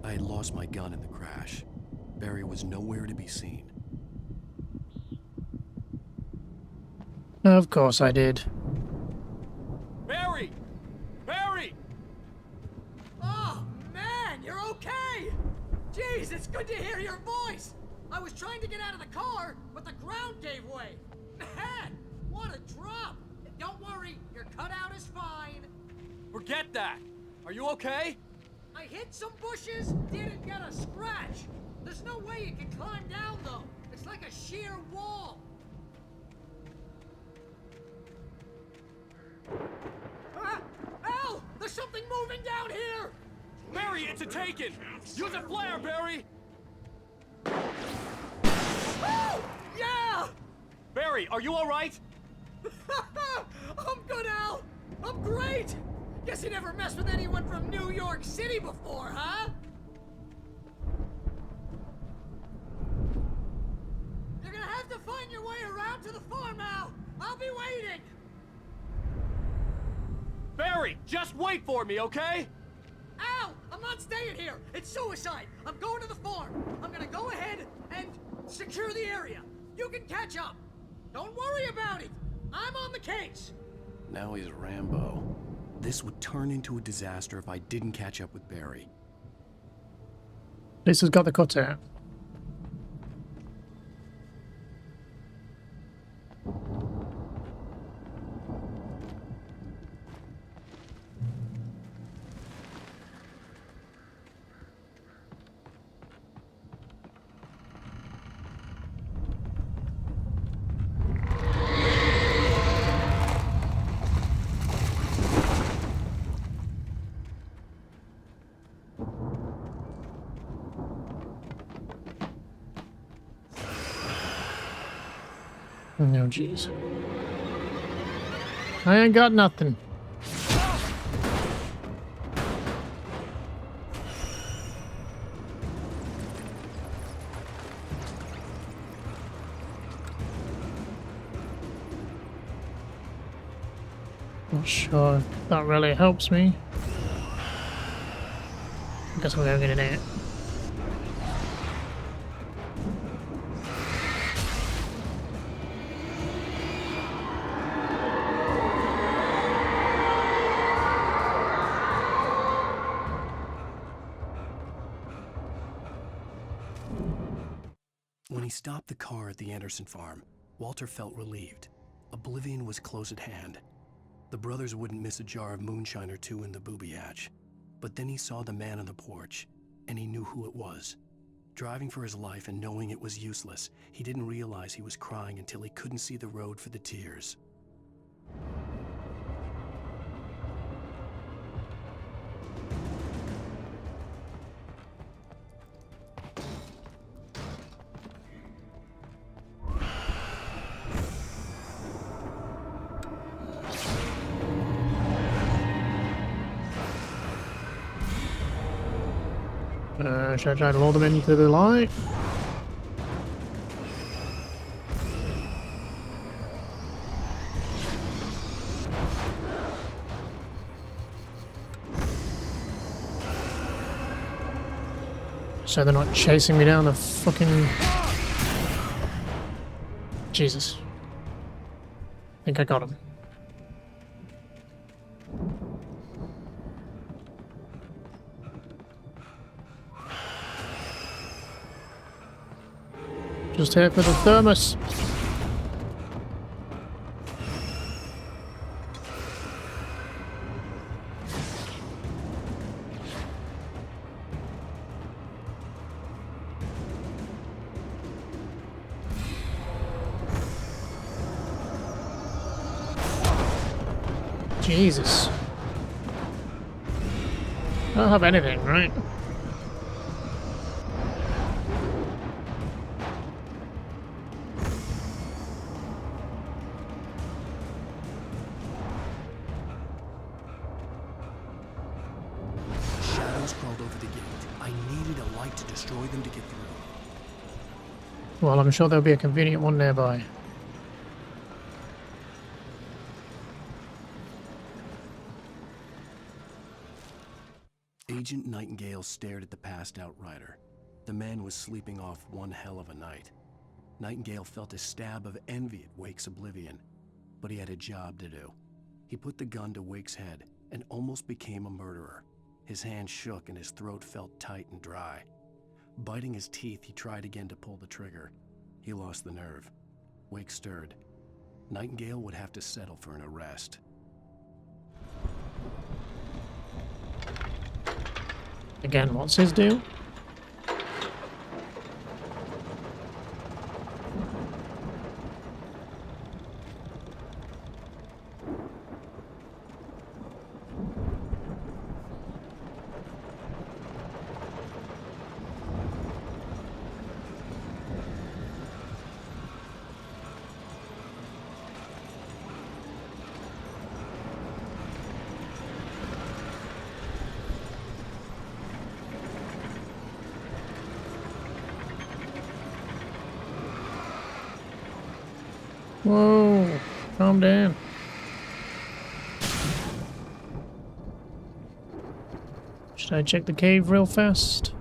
I had lost my gun in the crash. Barry was nowhere to be seen. Of course I did. Barry! Barry! Oh, man, you're okay! Jeez, it's good to hear your voice! I was trying to get out of the car, but the ground gave way. Man, what a drop! Don't worry, your cutout is fine. Forget that. Are you okay? I hit some bushes, didn't get a scratch. There's no way you can climb down, though. It's like a sheer wall. Al! There's something moving down here! Barry, it's a taken! Use a flare, Barry! Oh! Yeah! Barry, are you alright? I'm good, Al! I'm great! Guess you never messed with anyone from New York City before, huh? You're gonna have to find your way around to the farm, Al! I'll be waiting! Barry, just wait for me, okay? Al! I'm not staying here! It's suicide! I'm going to the farm! I'm gonna go ahead and secure the area. You can catch up. Don't worry about it! I'm on the case! Now he's Rambo. This would turn into a disaster if I didn't catch up with Barry. Lisa's got the cutout. Oh, jeez. I ain't got nothing. Not sure if that really helps me. I guess I'm going in it. When he stopped the car at the Anderson farm, Walter felt relieved. Oblivion was close at hand. The brothers wouldn't miss a jar of moonshine or two in the booby hatch. But then he saw the man on the porch, and he knew who it was. Driving for his life and knowing it was useless, he didn't realize he was crying until he couldn't see the road for the tears. Should I try to lull them into the light? So they're not chasing me down the fucking... Jesus. I think I got him. Just here for the thermos. Jesus. I don't have anything, right? Well, I'm sure there'll be a convenient one nearby. Agent Nightingale stared at the passed-out rider. The man was sleeping off one hell of a night. Nightingale felt a stab of envy at Wake's oblivion, but he had a job to do. He put the gun to Wake's head and almost became a murderer. His hand shook and his throat felt tight and dry. Biting his teeth, he tried again to pull the trigger. He lost the nerve. Wake stirred. Nightingale would have to settle for an arrest. Again, what's his deal? Whoa, calm down. Should I check the cave real fast?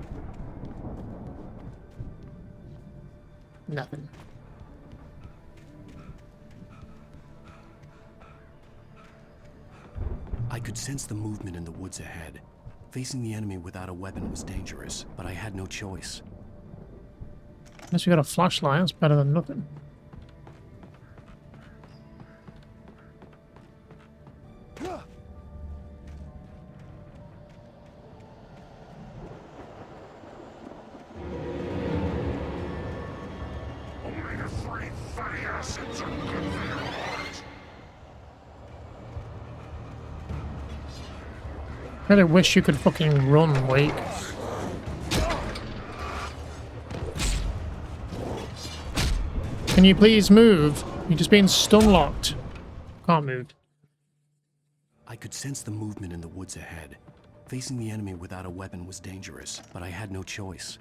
Nothing. I could sense the movement in the woods ahead. Facing the enemy without a weapon was dangerous, but I had no choice. Unless we got a flashlight, that's better than nothing. I really wish you could fucking run, Wake. Can you please move? You're just being stun locked. Can't move. I could sense the movement in the woods ahead. Facing the enemy without a weapon was dangerous, but I had no choice.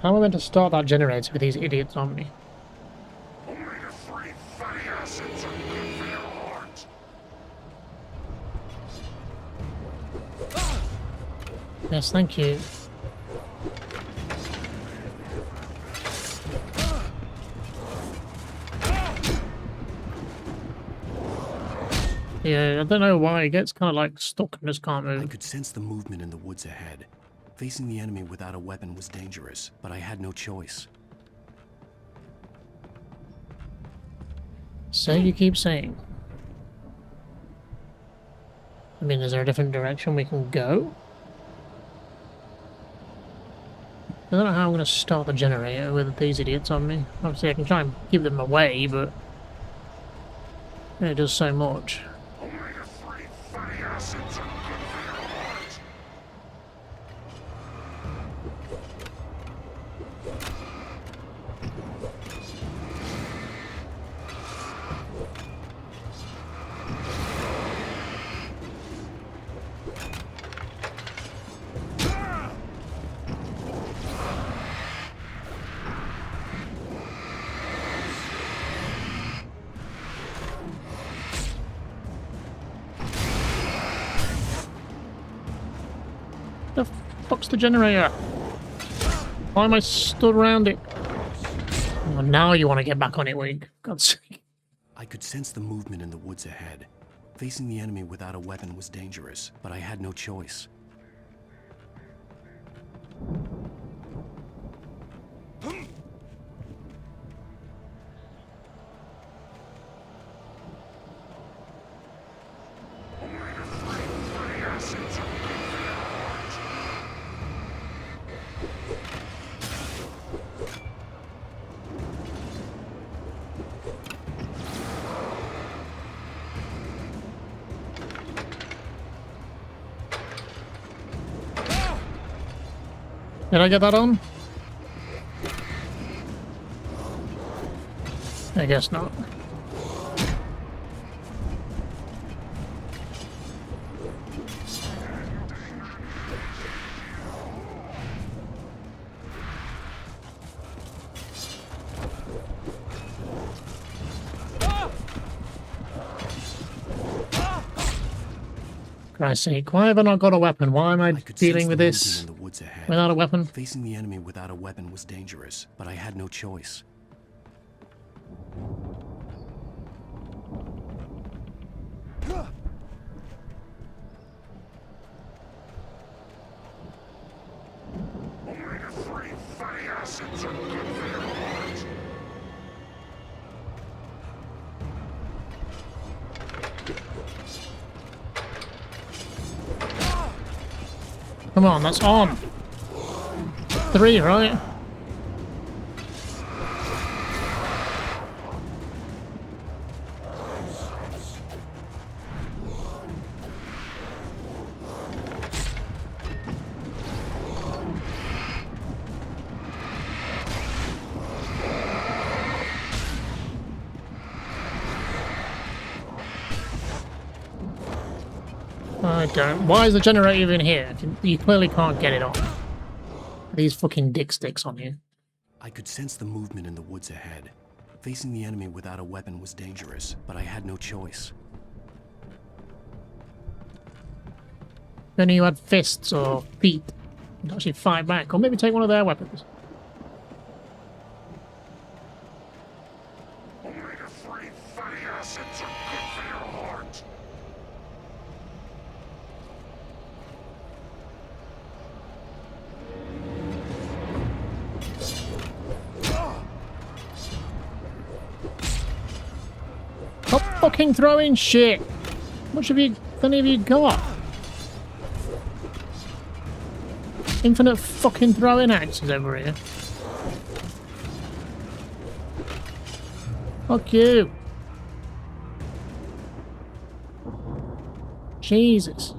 How am I meant to start that generator with these idiots on me? Yes, thank you. Yeah, I don't know why it gets kind of like stuck and just can't move. I could sense the movement in the woods ahead. Facing the enemy without a weapon was dangerous, but I had no choice. So you keep saying. I mean, is there a different direction we can go? I don't know how I'm going to start the generator with these idiots on me. Obviously I can try and keep them away, but it does so much. The fuck's the generator? Why am I stood around it? Oh, now you want to get back on it, Wake. God's sake. I could sense the movement in the woods ahead. Facing the enemy without a weapon was dangerous, but I had no choice. Did I get that on? I guess not. Christ's sake, why have I not got a weapon? Why am I dealing with this without a weapon? Facing the enemy without a weapon was dangerous, but I had no choice. Come on, that's on. 3, right? I don't. Why is the generator even here? You clearly can't get it on. These fucking dick sticks on you. I could sense the movement in the woods ahead. Facing the enemy without a weapon was dangerous, but I had no choice. If only you had fists or feet, you'd actually fight back, or maybe take one of their weapons. Stop fucking throwing shit! How much have you, any of you got? Infinite fucking throwing axes over here. Fuck you. Jesus.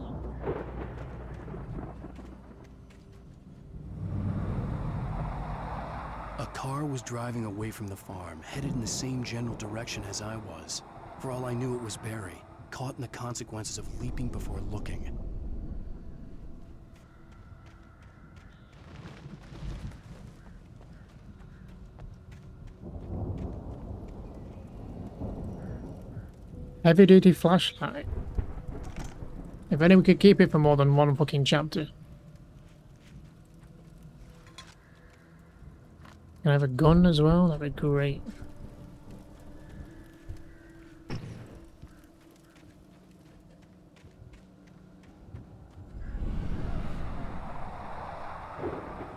A car was driving away from the farm, headed in the same general direction as I was. For all I knew, it was Barry, caught in the consequences of leaping before looking. Heavy duty flashlight. If only we could keep it for more than one fucking chapter. Can I have a gun as well? That'd be great.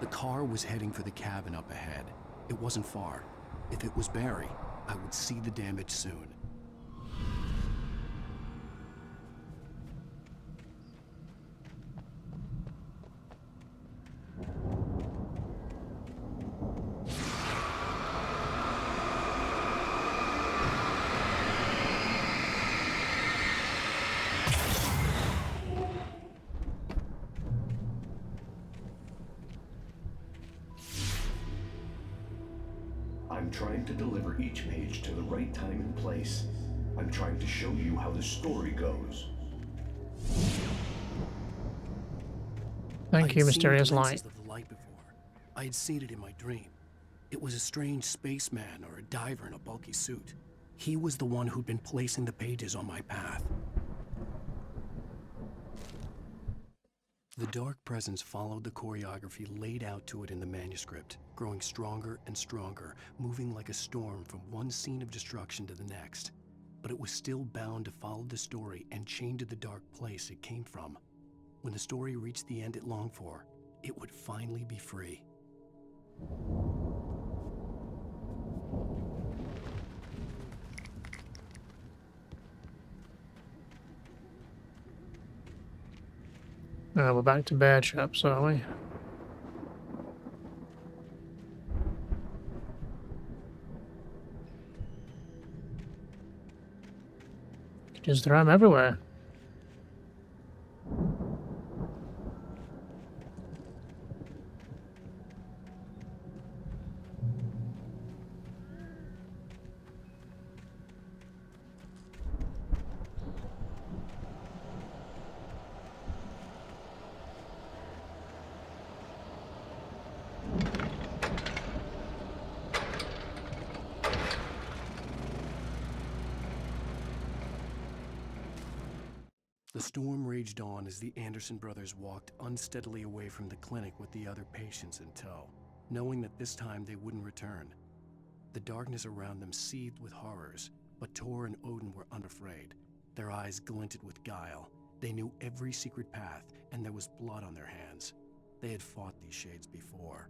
The car was heading for the cabin up ahead. It wasn't far. If it was Barry, I would see the damage soon. I'm trying to deliver each page to the right time and place. I'm trying to show you how the story goes. Thank you, mysterious light. Of the light before. I had seen it in my dream. It was a strange spaceman or a diver in a bulky suit. He was the one who'd been placing the pages on my path. The dark presence followed the choreography laid out to it in the manuscript, growing stronger and stronger, moving like a storm from one scene of destruction to the next. But it was still bound to follow the story and chained to the dark place it came from. When the story reached the end it longed for, it would finally be free. We're back to bear traps, are we? Just throw them everywhere. The storm raged on as the Anderson brothers walked unsteadily away from the clinic with the other patients in tow, knowing that this time they wouldn't return. The darkness around them seethed with horrors, but Tor and Odin were unafraid. Their eyes glinted with guile. They knew every secret path, and there was blood on their hands. They had fought these shades before.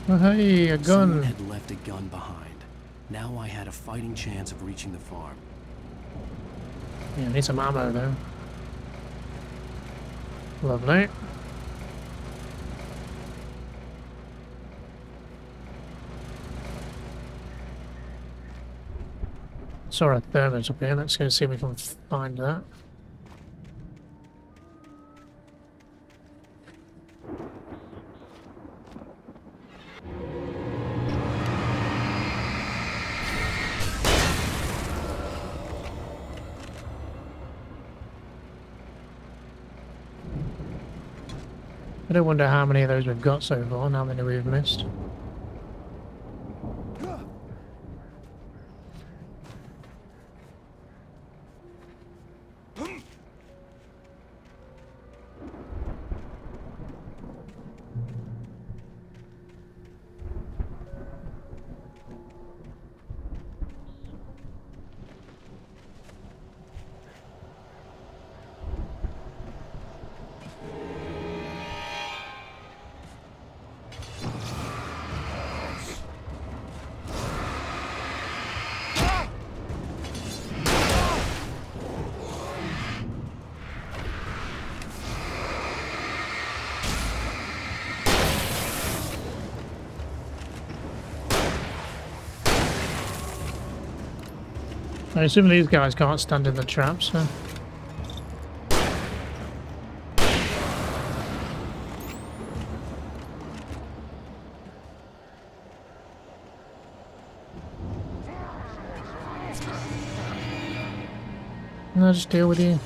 Oh, hey, a Someone gun. had left a gun behind. Now I had a fighting chance of reaching the farm. Yeah, need some ammo though. Lovely. Saw a thermos up here. Let's go see if we can find that. I do wonder how many of those we've got so far and how many we've missed. I assume these guys can't stand in the traps, so... I'll just deal with you.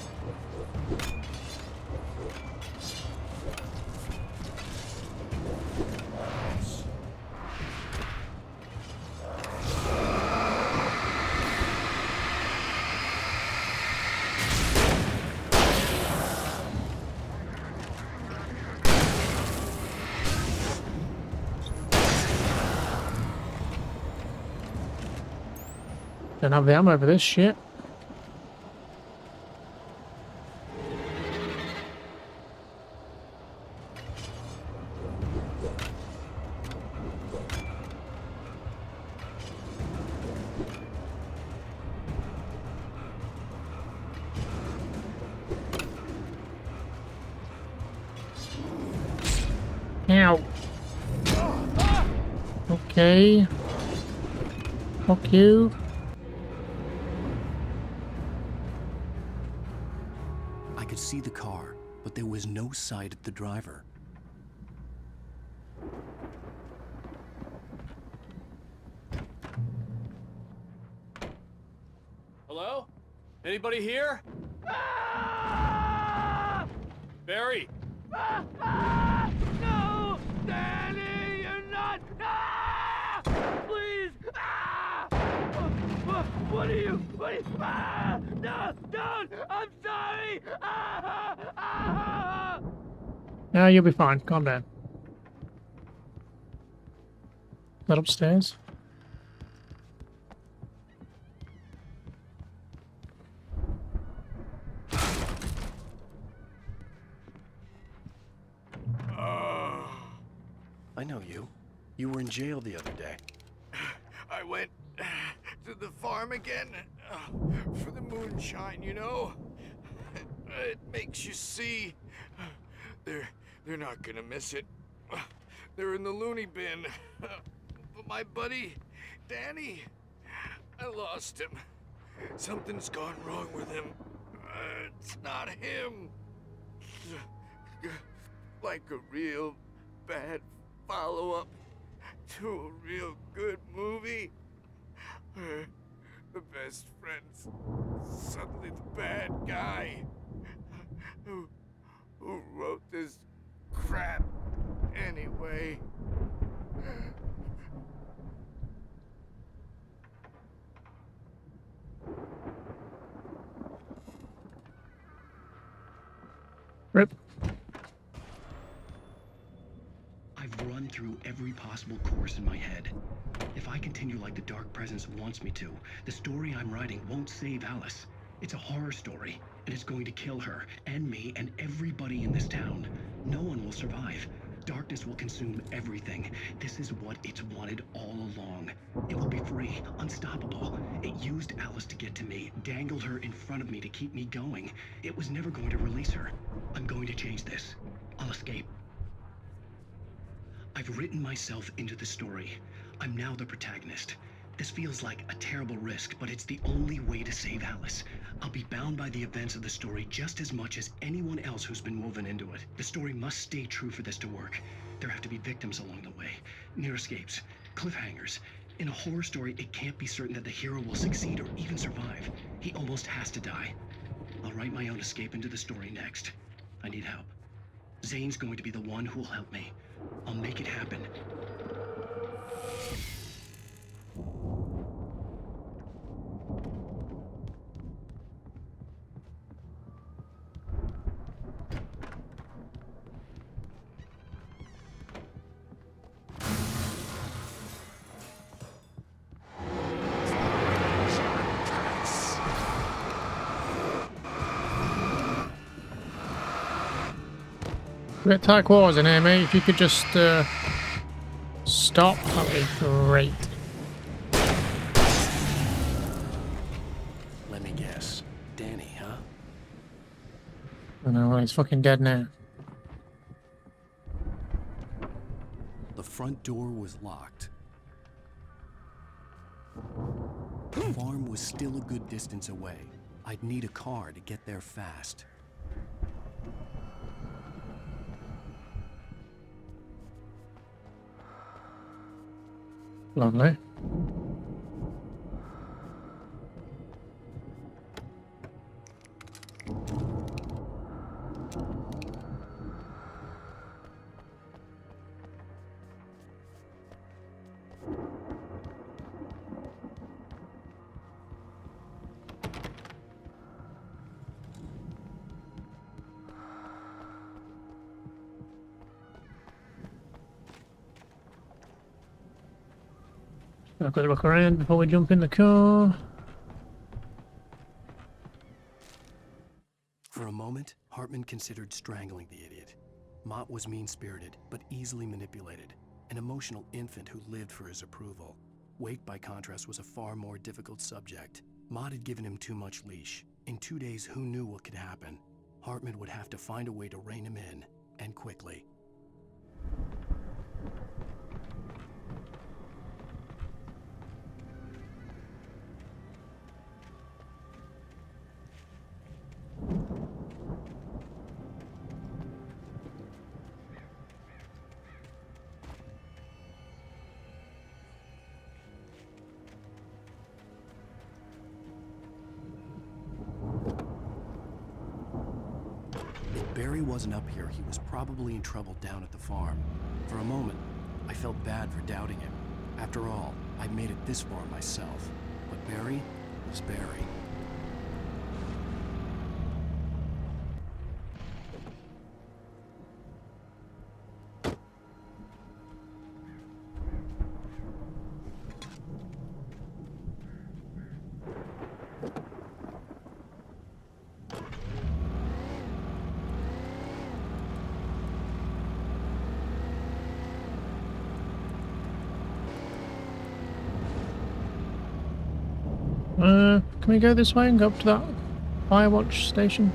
Don't have the ammo for this shit. Ow. Okay. Fuck you. I could see the car, but there was no sight of the driver. Hello? Anybody here? Barry! No! Danny, you're not! Please! What are you? No! Don't! I'm sorry! No, you'll be fine. Calm down. Is that upstairs? I know you. You were in jail the other day. I went to the farm again for the moonshine, you know? It makes you see. They're not gonna miss it. They're in the loony bin. But my buddy, Danny, I lost him. Something's gone wrong with him. It's not him. Like a real bad follow-up to a real good movie. The best friend's suddenly the bad guy. Who wrote this crap anyway? Rip. I've run through every possible course in my head. If I continue like the Dark Presence wants me to, the story I'm writing won't save Alice. It's a horror story, and it's going to kill her, and me, and everybody in this town. No one will survive. Darkness will consume everything. This is what it's wanted all along. It will be free, unstoppable. It used Alice to get to me, dangled her in front of me to keep me going. It was never going to release her. I'm going to change this. I'll escape. I've written myself into the story. I'm now the protagonist. This feels like a terrible risk, but it's the only way to save Alice. I'll be bound by the events of the story just as much as anyone else who's been woven into it. The story must stay true for this to work. There have to be victims along the way, near escapes, cliffhangers. In a horror story, it can't be certain that the hero will succeed or even survive. He almost has to die. I'll write my own escape into the story next. I need help. Zane's going to be the one who'll help me. I'll make it happen. Bit tight quarters in here, mate. If you could just stop, that'd be great. Let me guess. Danny, huh? I know, well, he's fucking dead now. The front door was locked. The farm was still a good distance away. I'd need a car to get there fast. Lovely. Have a quick look around before we jump in the car. For a moment, Hartman considered strangling the idiot. Mott was mean-spirited, but easily manipulated. An emotional infant who lived for his approval. Wake, by contrast, was a far more difficult subject. Mott had given him too much leash. In 2 days, who knew what could happen? Hartman would have to find a way to rein him in, and quickly. If Barry wasn't up here, he was probably in trouble down at the farm. For a moment, I felt bad for doubting him. After all, I'd made it this far myself. But Barry was Barry. Can we go this way and go up to that firewatch station?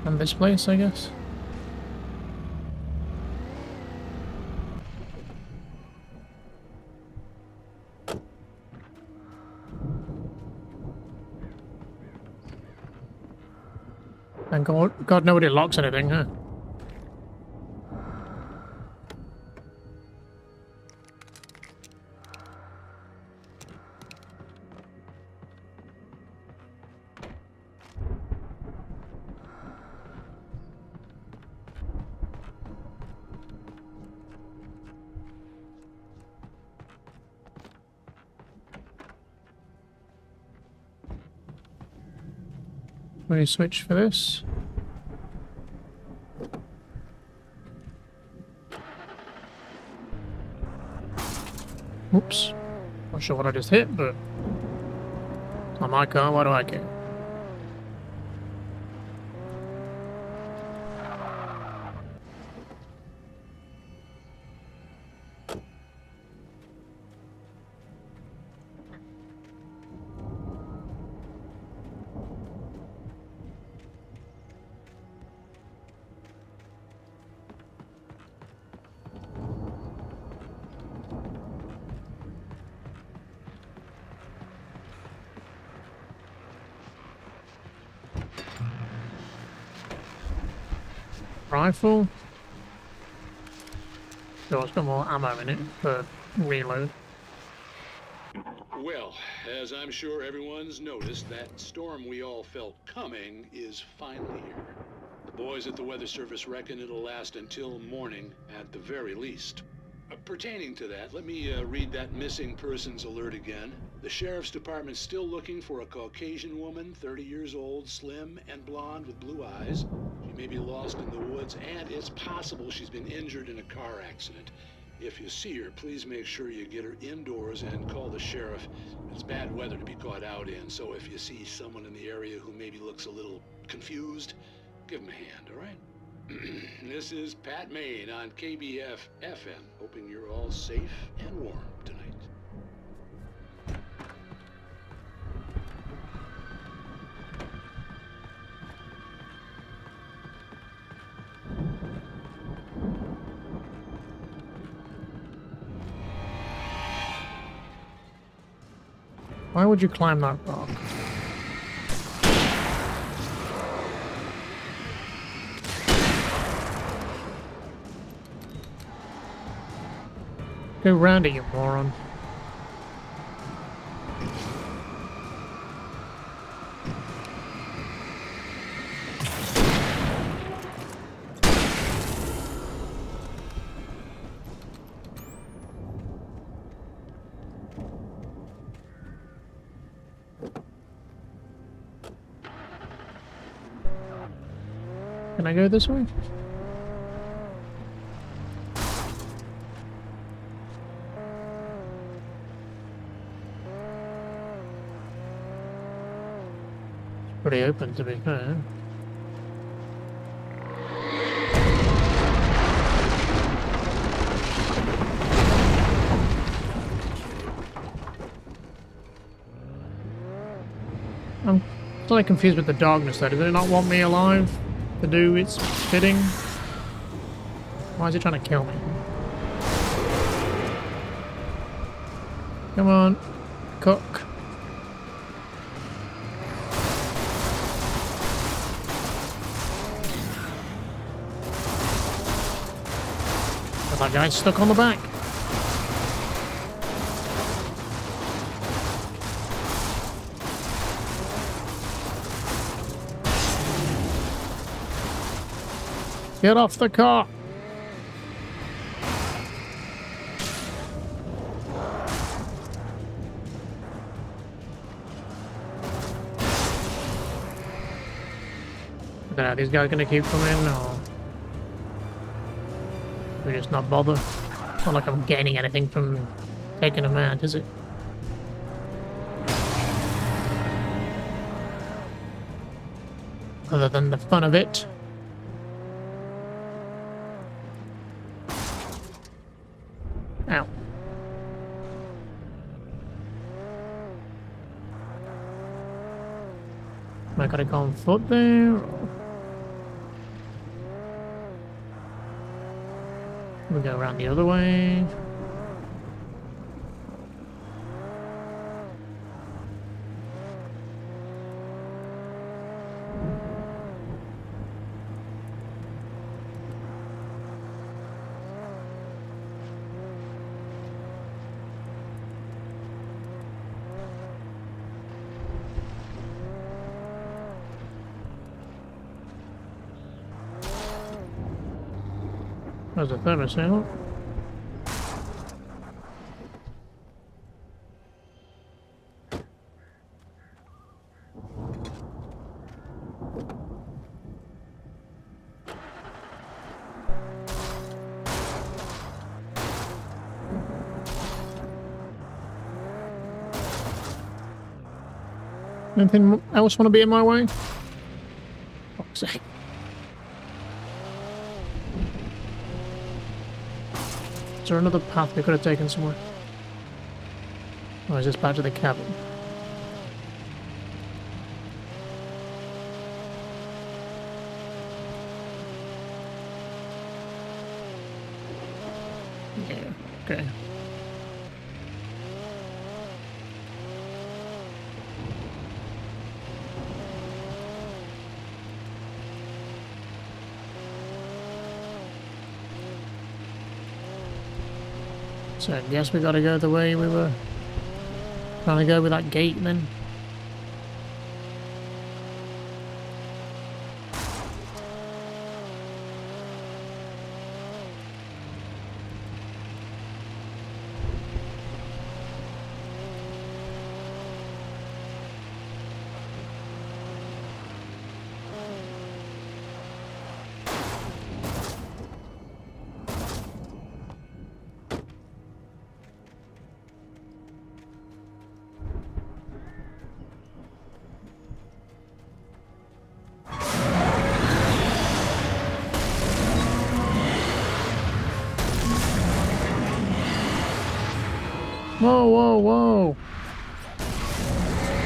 And this place, I guess. And God, nobody locks anything, huh? Let me switch for this. Oops. Not sure what I just hit, but it's not my car, why do I care? Rifle. So it's got more ammo in it for reload. Well, as I'm sure everyone's noticed, that storm we all felt coming is finally here. The boys at the Weather Service reckon it'll last until morning at the very least. Pertaining to that, let me read that missing persons alert again. The Sheriff's Department's still looking for a Caucasian woman, 30 years old, slim and blonde with blue eyes. She may be lost in the woods, and it's possible she's been injured in a car accident. If you see her, please make sure you get her indoors and call the sheriff. It's bad weather to be caught out in, so if you see someone in the area who maybe looks a little confused, give him a hand, all right? This is Pat Maine on KBF FM, hoping you're all safe and warm tonight. Why would you climb that rock? Go round it, you moron. Can I go this way? Pretty open, to be fair. I'm slightly confused with the darkness though. Does it not want me alive to do its bidding? Why is it trying to kill me? Come on, cook. That guy's stuck on the back. Get off the car. I don't know, these guys gonna keep coming or we just not bother? It's not like I'm gaining anything from taking them out, is it? Other than the fun of it. Ow. Am I gonna go on foot there? Or... we go around the other way. There's a thermostat. Anything else want to be in my way? Fuck's sake. Is there another path we could have taken somewhere? Or is this back to the cabin? Yeah, okay. So I guess we gotta go the way we were trying to go with that gate then. Whoa, whoa, whoa.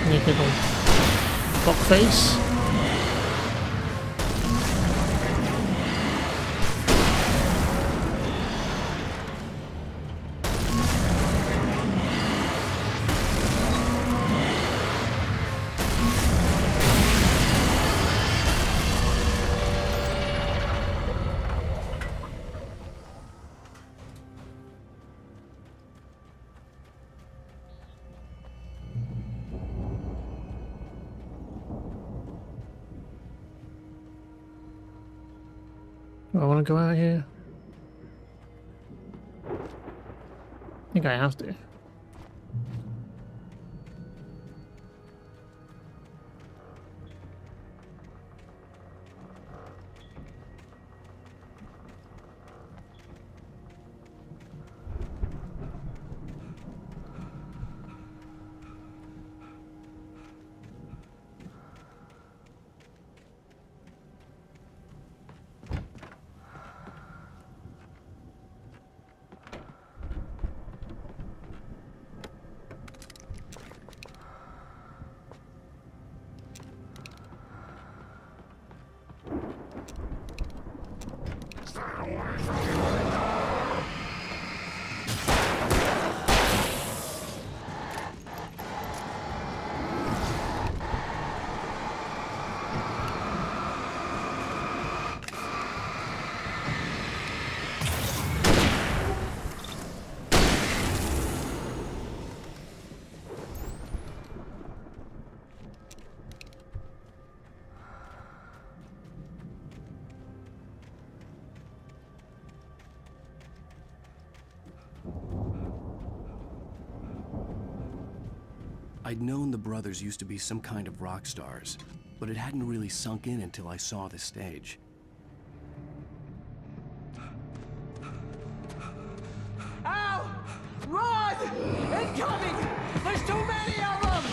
Neat little fuck face. Do I want to go out here? I think I have to. I'd known the brothers used to be some kind of rock stars, but it hadn't really sunk in until I saw the stage. Al! Run! Incoming! There's too many of them!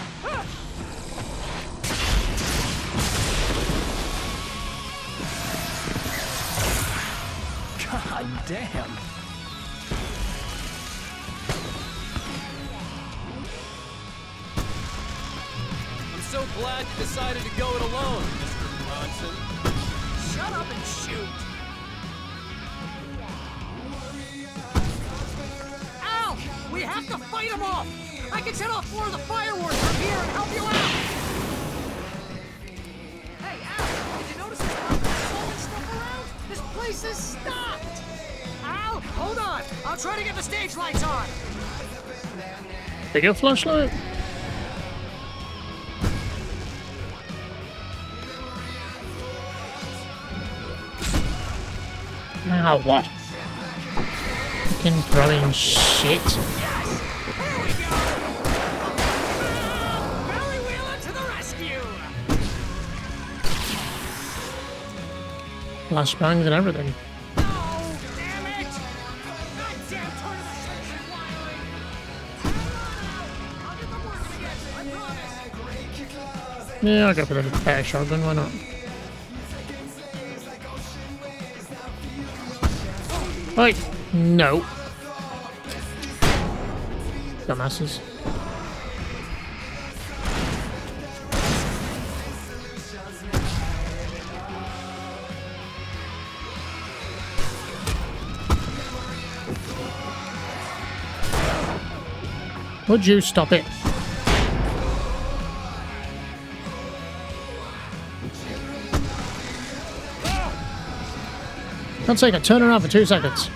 God damn! I'm so glad you decided to go it alone, Mr. Bronson. Shut up and shoot! Al! We have to fight them off! I can set off 4 of the fireworks from here and help you out! Hey, Al! Did you notice there's a lot of falling stuff around? This place is stopped! Al, hold on! I'll try to get the stage lights on! Take a flashlight. Now what? Fucking throwing shit. Flashbangs and everything. Yeah, I'll go for the better shotgun, why not? Wait, no. Dumbasses. Would you stop it? God's sake, I turn around for 2 seconds.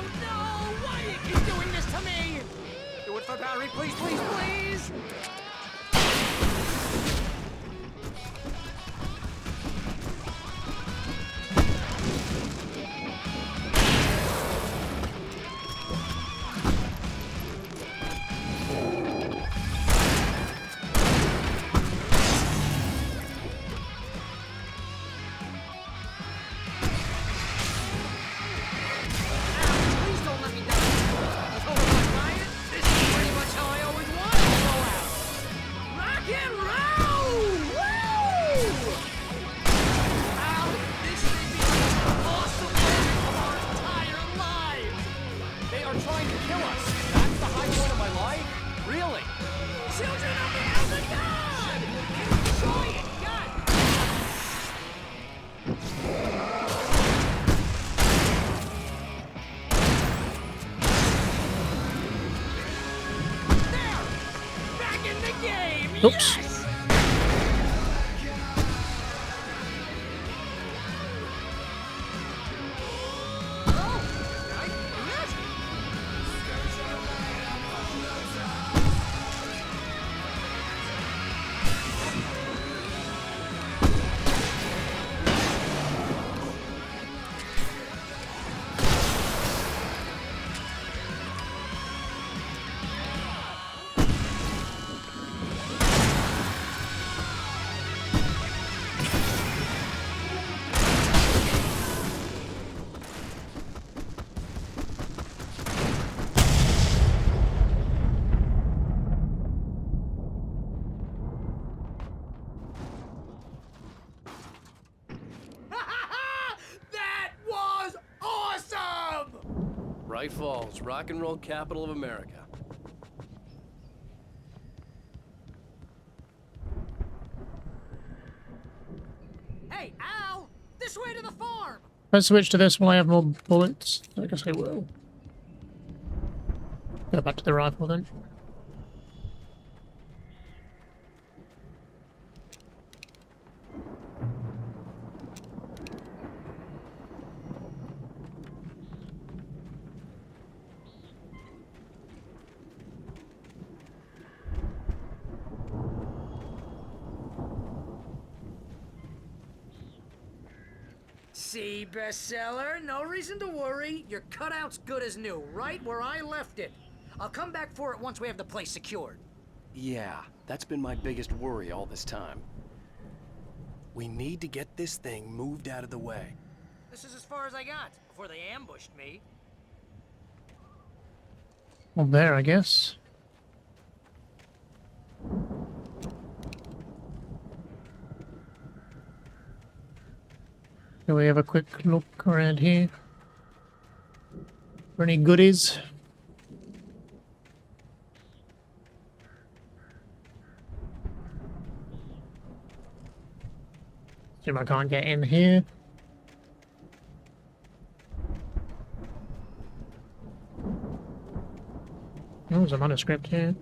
Oh no! Why do you keep doing this to me? Do it for Barry, please, please, please! Please don't let me down. I told him I'm lying. This is pretty much how I always wanted to go out. Rock and roll! Woo! Al, this may be the most awesome moment of our entire lives. They are trying to kill us. That's the high point of my life? Really? Children of the Elder God! Enjoy it, God! There! Back in the game! Oops. Yes! Oh, I yes. That was awesome! Bright Falls, rock and roll capital of America. Hey, Al! This way to the farm! Let's switch to this when I have more bullets. I guess I will. Go back to the rifle then. See, bestseller, no reason to worry. Your cutout's good as new, right where I left it. I'll come back for it once we have the place secured. Yeah, that's been my biggest worry all this time. We need to get this thing moved out of the way. This is as far as I got before they ambushed me. Well, there, I guess. Can we have a quick look around here? For any goodies? See if I can't get in here. Oh, there's a manuscript here.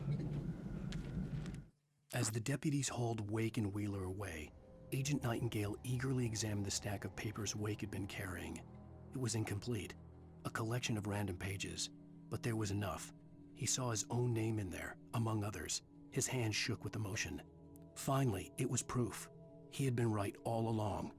As the deputies hauled Wake and Wheeler away, Agent Nightingale eagerly examined the stack of papers Wake had been carrying. It was incomplete, a collection of random pages, but there was enough. He saw his own name in there, among others. His hand shook with emotion. Finally, it was proof. He had been right all along.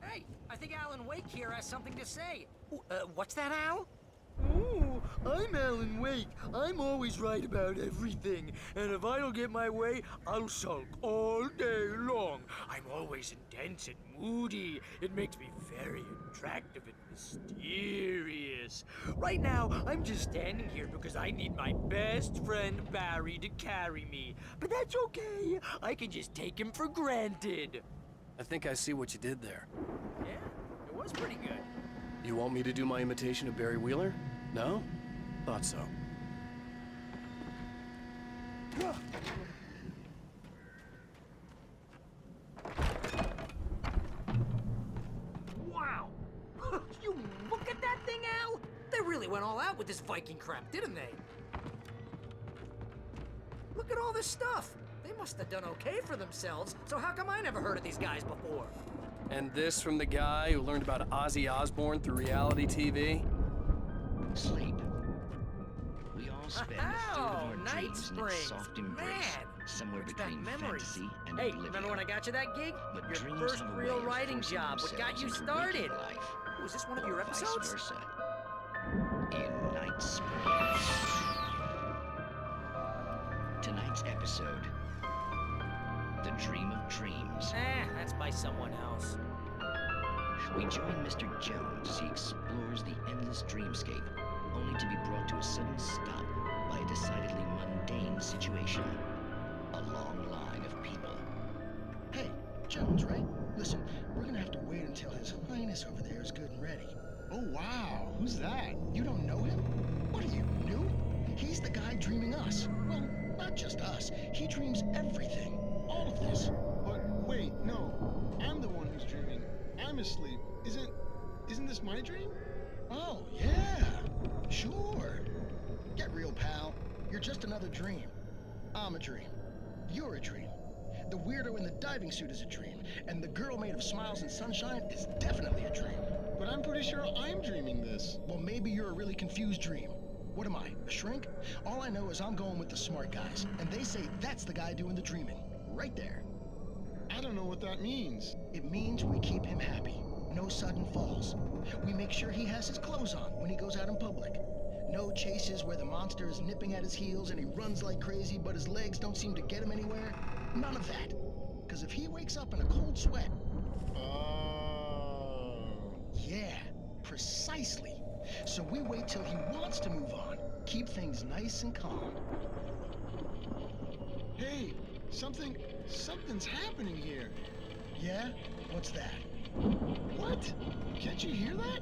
Hey, I think Alan Wake here has something to say. What's that, Al? Ooh, I'm Alan Wake. I'm always right about everything. And if I don't get my way, I'll sulk all day long. I'm always intense and moody. It makes me very attractive and mysterious. Right now, I'm just standing here because I need my best friend Barry to carry me. But that's okay. I can just take him for granted. I think I see what you did there. Yeah, it was pretty good. You want me to do my imitation of Barry Wheeler? No? Thought so. Wow! You look at that thing, Al! They really went all out with this Viking crap, didn't they? Look at all this stuff. They must have done okay for themselves, so how come I never heard of these guys before? And this from the guy who learned about Ozzy Osbourne through reality TV? Sleep. We all spend a third of our Night dreams in Springs. its soft embrace, Man, somewhere brings back between memories. fantasy and Hey, oblivion. remember when I got you that gig? But Your dreams first have a real way of writing forcing job. What got you themselves into started? waking life, Was this one of your or vice episodes? versa. In Night Springs. Tonight's episode, The Dream of Dreams. That's by someone else. We join Mr. Jones as he explores the endless dreamscape, only to be brought to a sudden stop by a decidedly mundane situation. A long line of people. Hey, Jones, right? Listen, we're gonna have to wait until His Highness over there is good and ready. Oh, wow. Who's that? You don't know him? What are you, new? He's the guy dreaming us. Well, not just us. He dreams everything. All of this. But wait, no. I'm the one who's dreaming. I'm asleep. Isn't this my dream? Oh, yeah. Sure. Get real, pal. You're just another dream. I'm a dream. You're a dream. The weirdo in the diving suit is a dream. And the girl made of smiles and sunshine is definitely a dream. But I'm pretty sure I'm dreaming this. Well, maybe you're a really confused dream. What am I, a shrink? All I know is I'm going with the smart guys, and they say that's the guy doing the dreaming. Right there. I don't know what that means. It means we keep him happy. No sudden falls. We make sure he has his clothes on when he goes out in public. No chases where the monster is nipping at his heels and he runs like crazy, but his legs don't seem to get him anywhere. None of that. Because if he wakes up in a cold sweat... Yeah, precisely. So we wait till he wants to move on. Keep things nice and calm. Hey, something's happening here. Yeah? What's that? What? Can't you hear that?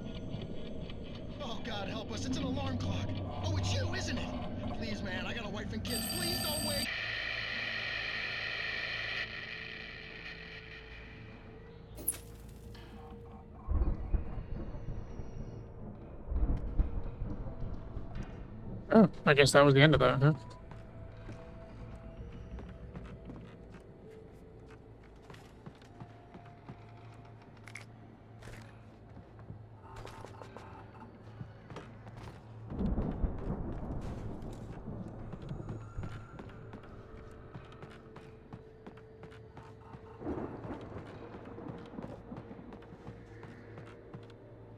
Oh, God help us, it's an alarm clock. Oh, it's you, isn't it? Please, man, I got a wife and kids. Please don't wait. Oh, I guess that was the end of that, huh?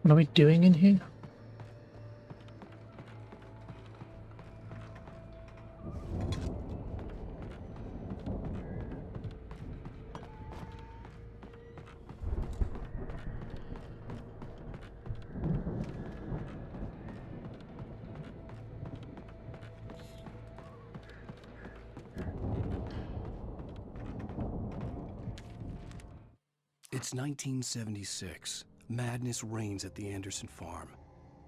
What are we doing in here? It's 1976. Madness reigns at the Anderson farm.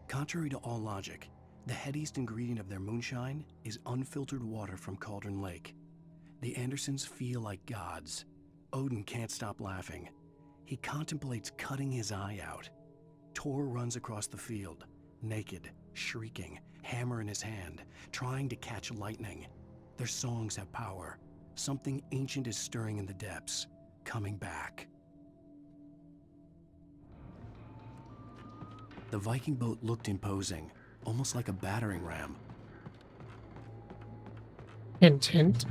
Contrary to all logic, the headiest ingredient of their moonshine is unfiltered water from Cauldron Lake. The Andersons feel like gods. Odin can't stop laughing. He contemplates cutting his eye out. Tor runs across the field, naked, shrieking, hammer in his hand, trying to catch lightning. Their songs have power. Something ancient is stirring in the depths, coming back. The Viking boat looked imposing, almost like a battering ram. Hint, hint.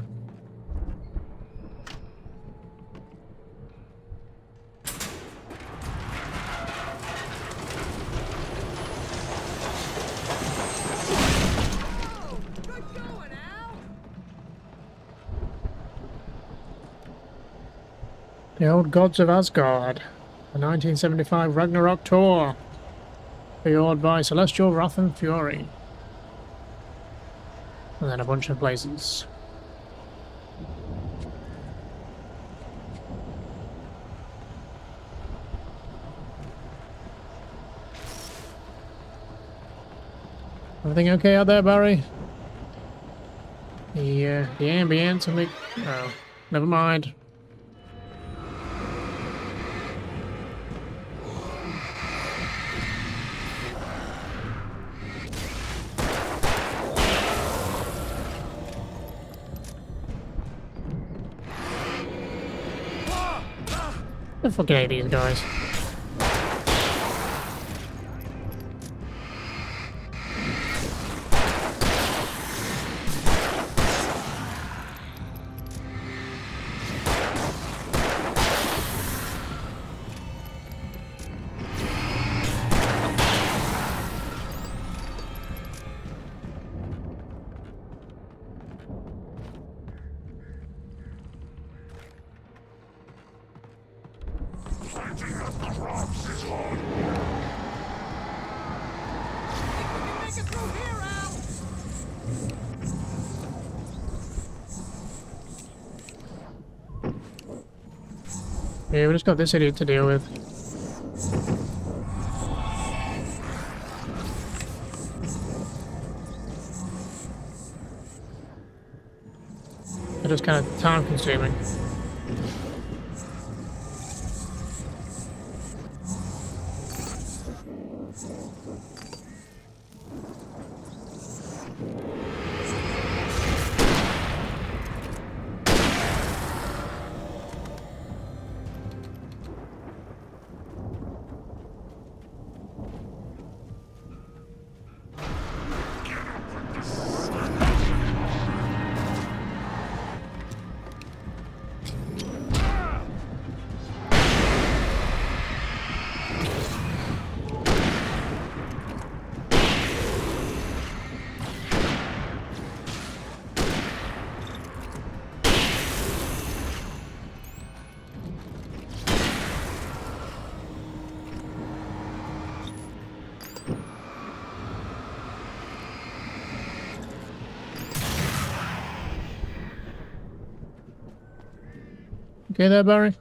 The Old Gods of Asgard, the 1975 Ragnarok tour, fueled by Celestial Wrath and Fury, and then a bunch of places. Everything okay out there, Barry? The ambience and the... Oh, never mind. I fucking hate these guys. Yeah, we just got this idiot to deal with. It is kind of time consuming. Okay there, Barry?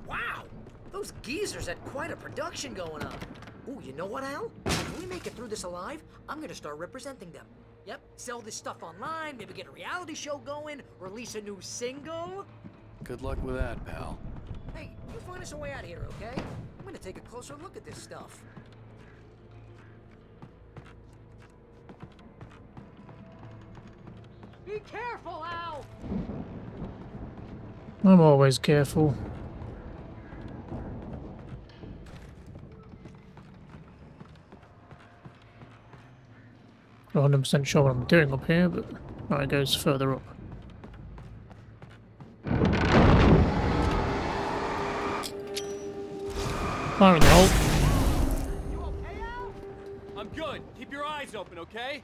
Wow! Those geezers had quite a production going on. Ooh, you know what, Al? If we make it through this alive, I'm gonna start representing them. Yep, sell this stuff online, maybe get a reality show going, release a new single. Good luck with that, pal. Hey, you find us a way out of here, okay? I'm gonna take a closer look at this stuff. Be careful, Al! I'm always careful. 100% sure what I'm doing up here, but it goes further up. Fire in the hole. You okay, Al? I'm good. Keep your eyes open, okay?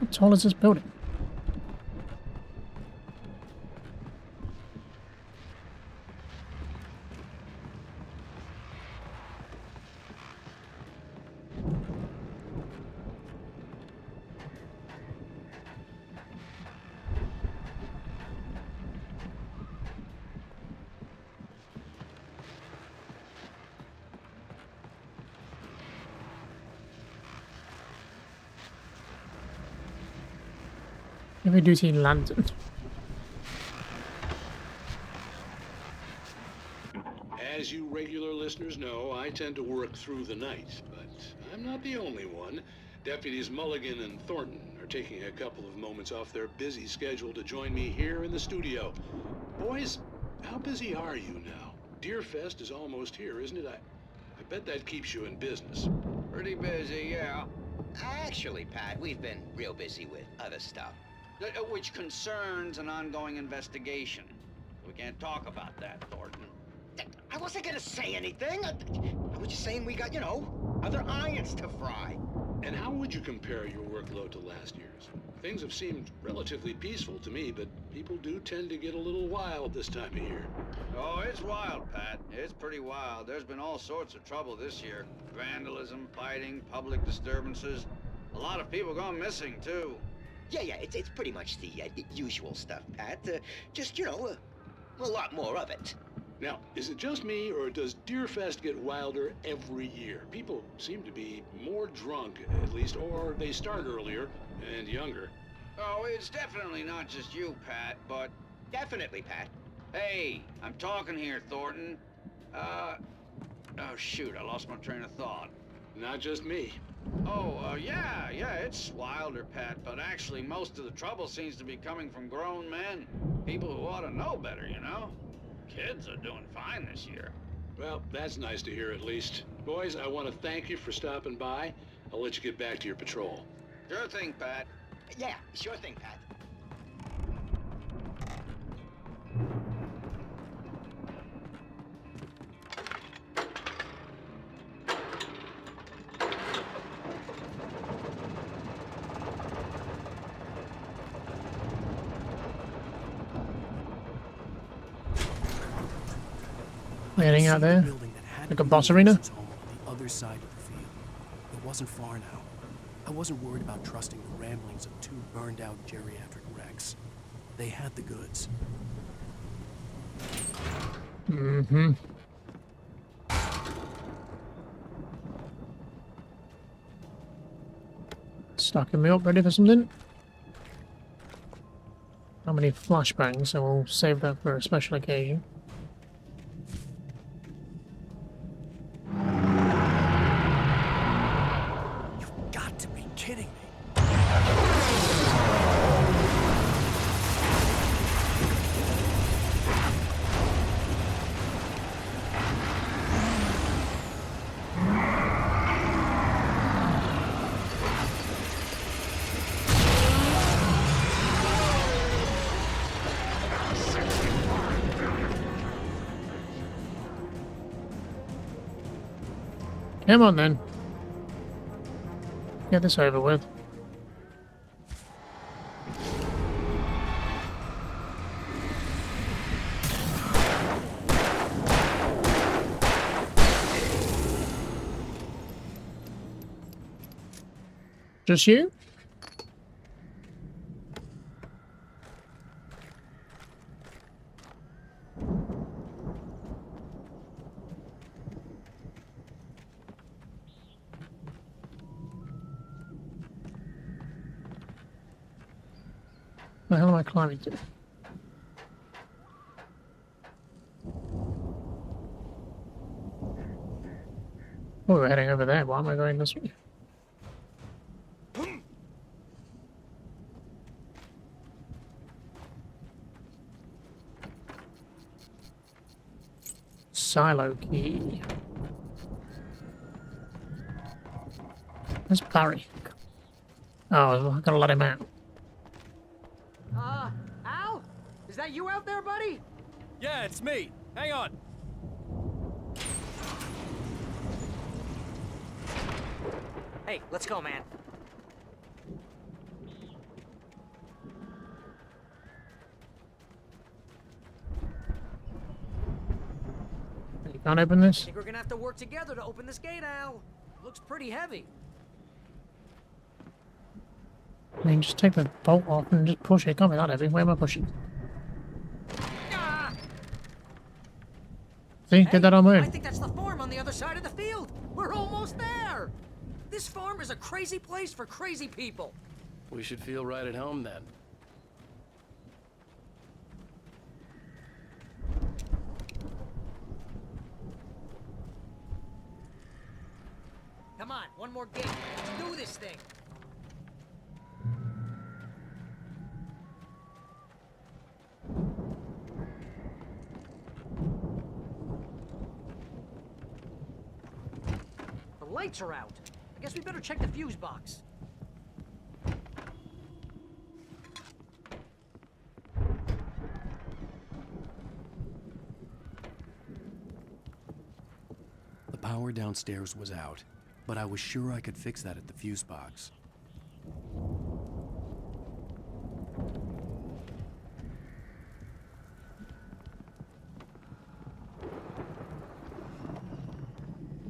How tall is this building? Heavy duty lantern. As you regular listeners know, I tend to work through the night, but I'm not the only one. Deputies Mulligan and Thornton are taking a couple of moments off their busy schedule to join me here in the studio. Boys, how busy are you now? Deerfest is almost here, isn't it? I bet that keeps you in business. Pretty busy, yeah. Actually, Pat, we've been real busy with other stuff, which concerns an ongoing investigation. We can't talk about that, Thornton. I wasn't gonna say anything. I was just saying we got, you know, other irons to fry. And how would you compare your workload to last year's? Things have seemed relatively peaceful to me, but people do tend to get a little wild this time of year. Oh, it's wild, Pat. It's pretty wild. There's been all sorts of trouble this year. Vandalism, fighting, public disturbances. A lot of people gone missing, too. Yeah, it's pretty much the usual stuff, Pat. Just, you know, a lot more of it. Now, is it just me, or does Deerfest get wilder every year? People seem to be more drunk, at least, or they start earlier and younger. Oh, it's definitely not just you, Pat, but... Definitely, Pat. Hey, I'm talking here, Thornton. Oh, shoot, I lost my train of thought. Not just me. Oh, yeah, it's wilder, Pat, but actually most of the trouble seems to be coming from grown men. People who ought to know better, you know? Kids are doing fine this year. Well, that's nice to hear at least. Boys, I want to thank you for stopping by. I'll let you get back to your patrol. Sure thing, Pat. Yeah, sure thing, Pat. We're heading out there. Building that had Like to a be boss arena? Wilson's home on the other side of the field. It wasn't far now. I wasn't worried about trusting the ramblings of two burned-out geriatric wrecks. They had the goods. Mm-hmm. Stocking me up, ready for something? How many flashbangs? So we'll save that for a special occasion. You've got to be kidding me. Come on then. Get this over with. Just you? What the hell am I climbing to? Oh, we're heading over there. Why am I going this way? Silo key. Where's Barry? Oh, I gotta let him out. Al? Is that you out there, buddy? Yeah, it's me. Hang on. Hey, let's go, man. You can't open I this? think we're gonna have to work together to open this gate, Al. Looks pretty heavy. I mean, just take the bolt off and just push it. It can't be that heavy. Where am I pushing? See, did that on my I own. think that's the farm on the other side of the field. We're almost there. This farm is a crazy place for crazy people. We should feel right at home then. Come on, one more gate. Let's do this thing. The lights are out. I guess we better check the fuse box. The power power downstairs was out, but I was sure I could fix that at the fuse box.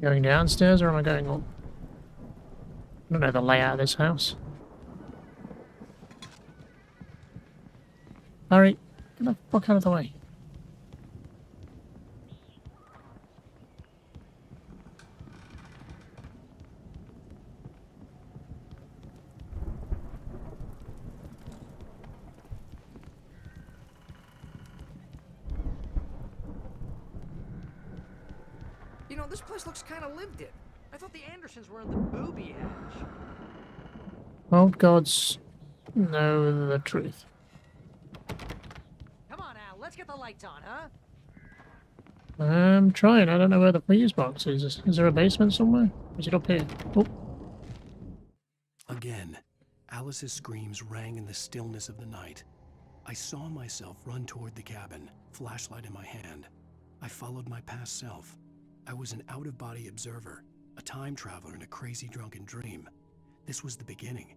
Going downstairs or am I going up? I don't know the layout of this house. Barry, get the fuck out of the way. You know, this place looks kind of lived in. I thought the Andersons were in the booby hatch. Won't gods know the truth? Come on, Al, let's get the lights on, huh? I'm trying. I don't know where the fuse box is. Is there a basement somewhere? Is it up here? Oh. Again, Alice's screams rang in the stillness of the night. I saw myself run toward the cabin, flashlight in my hand. I followed my past self. I was an out-of-body observer, a time traveler in a crazy drunken dream. This was the beginning.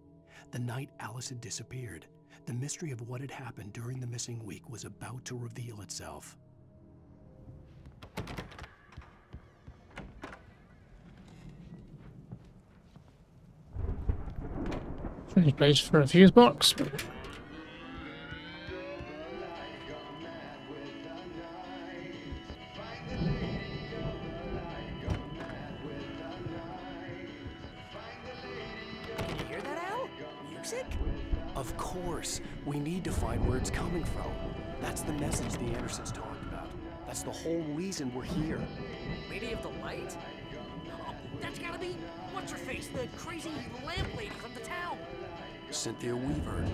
The night Alice had disappeared. The mystery of what had happened during the missing week was about to reveal itself. Strange place for a fuse box. Can you hear that, Al? Music? Of course. We need to find where it's coming from. That's the message the Andersons talked about. That's the whole reason we're here. Lady of the Light? Oh, that's gotta be... What's-her-face? The crazy lamp lady from the town. Cynthia Weaver.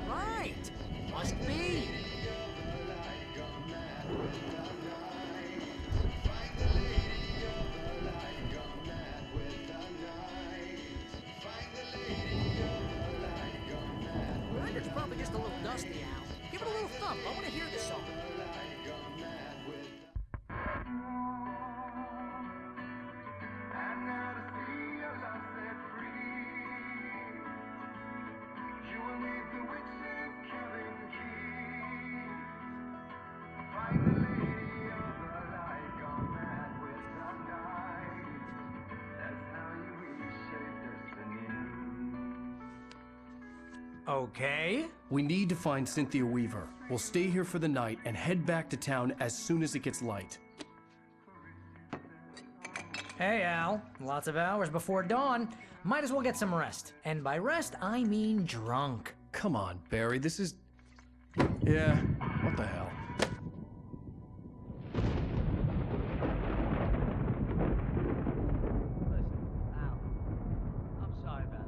Right. Must be. The record's probably just a little dusty, Al. Give it a little thump. I want to hear this song. Okay. We need to find Cynthia Weaver. We'll stay here for the night and head back to town as soon as it gets light. Hey, Al. Lots of hours before dawn. Might as well get some rest. And by rest, I mean drunk. Come on, Barry, this is... Yeah, what the hell? I'm sorry about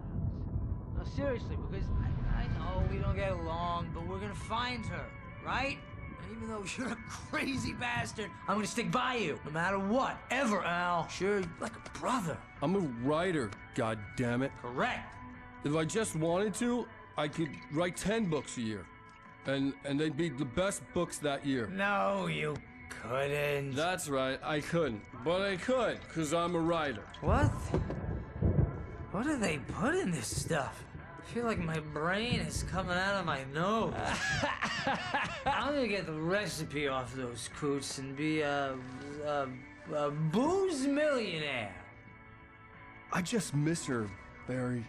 Alice. No, seriously, because I know we don't get along, but we're gonna find her, right? And even though you're a crazy bastard, I'm gonna stick by you, no matter what, ever, Al. Sure, you're like a brother. I'm a writer, goddammit. Correct. If I just wanted to, I could write 10 books a year. And they'd be the best books that year. No, you couldn't. That's right, I couldn't. But I could, because I'm a writer. What? What do they put in this stuff? I feel like my brain is coming out of my nose. I'm gonna get the recipe off those coots and be a booze millionaire. I just miss her, Barry.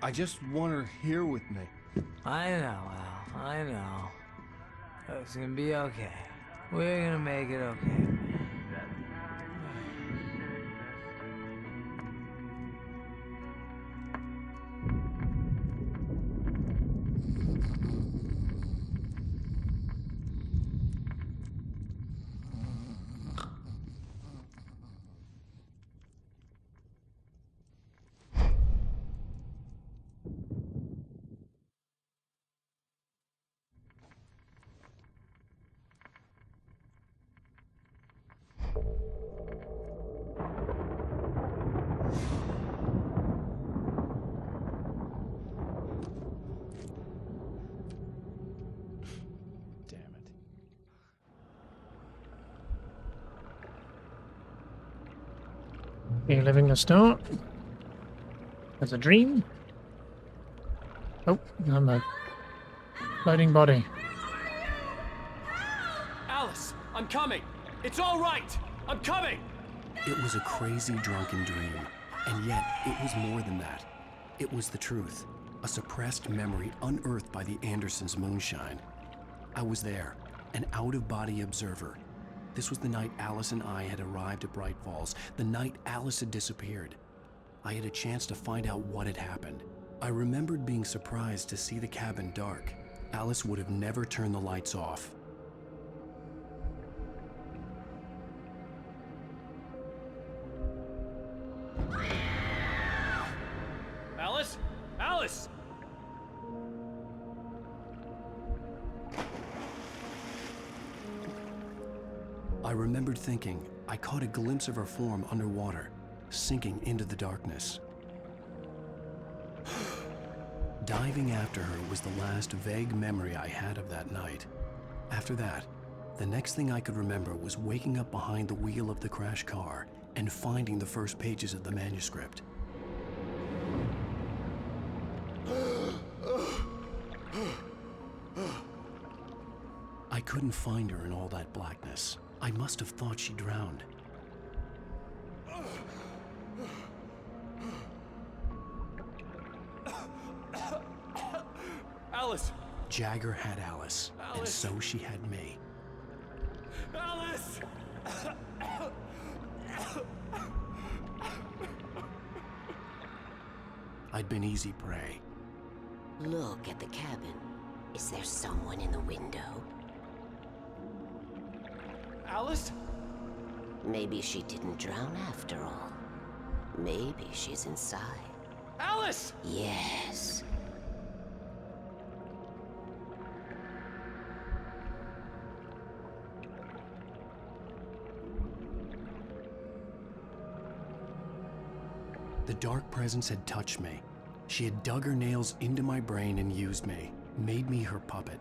I just want her here with me. I know, Al. I know. It's gonna be okay. We're gonna make it okay. Reliving the start. There's a dream. Oh, I'm a floating body. Alice, I'm coming. It's all right. I'm coming. It was a crazy drunken dream, and yet it was more than that. It was the truth, a suppressed memory unearthed by the Andersons' moonshine. I was there, an out-of-body observer. This was the night Alice and I had arrived at Bright Falls, the night Alice had disappeared. I had a chance to find out what had happened. I remembered being surprised to see the cabin dark. Alice would have never turned the lights off. Alice? Alice! I remembered thinking I caught a glimpse of her form underwater, sinking into the darkness. Diving after her was the last vague memory I had of that night. After that, the next thing I could remember was waking up behind the wheel of the crashed car and finding the first pages of the manuscript. I couldn't find her in all that blackness. I must have thought she drowned. Alice! Jagger had Alice, and so she had me. Alice! I'd been easy prey. Look at the cabin. Is there someone in the window? Alice? Maybe she didn't drown after all. Maybe she's inside. Alice! Yes. The dark presence had touched me. She had dug her nails into my brain and used me, made me her puppet.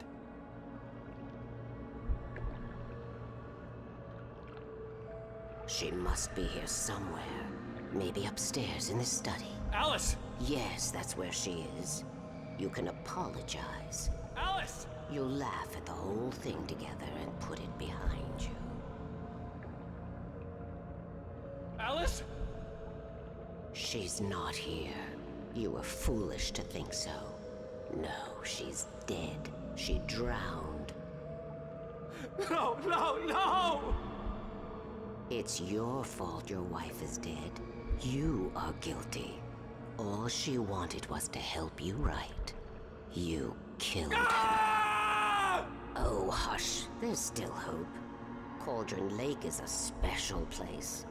She must be here somewhere. Maybe upstairs in the study. Alice! Yes, that's where she is. You can apologize. Alice! You'll laugh at the whole thing together and put it behind you. Alice? She's not here. You were foolish to think so. No, she's dead. She drowned. No, no, no! It's your fault your wife is dead. You are guilty. All she wanted was to help you right. You killed her. Oh, hush. There's still hope. Cauldron Lake is a special place.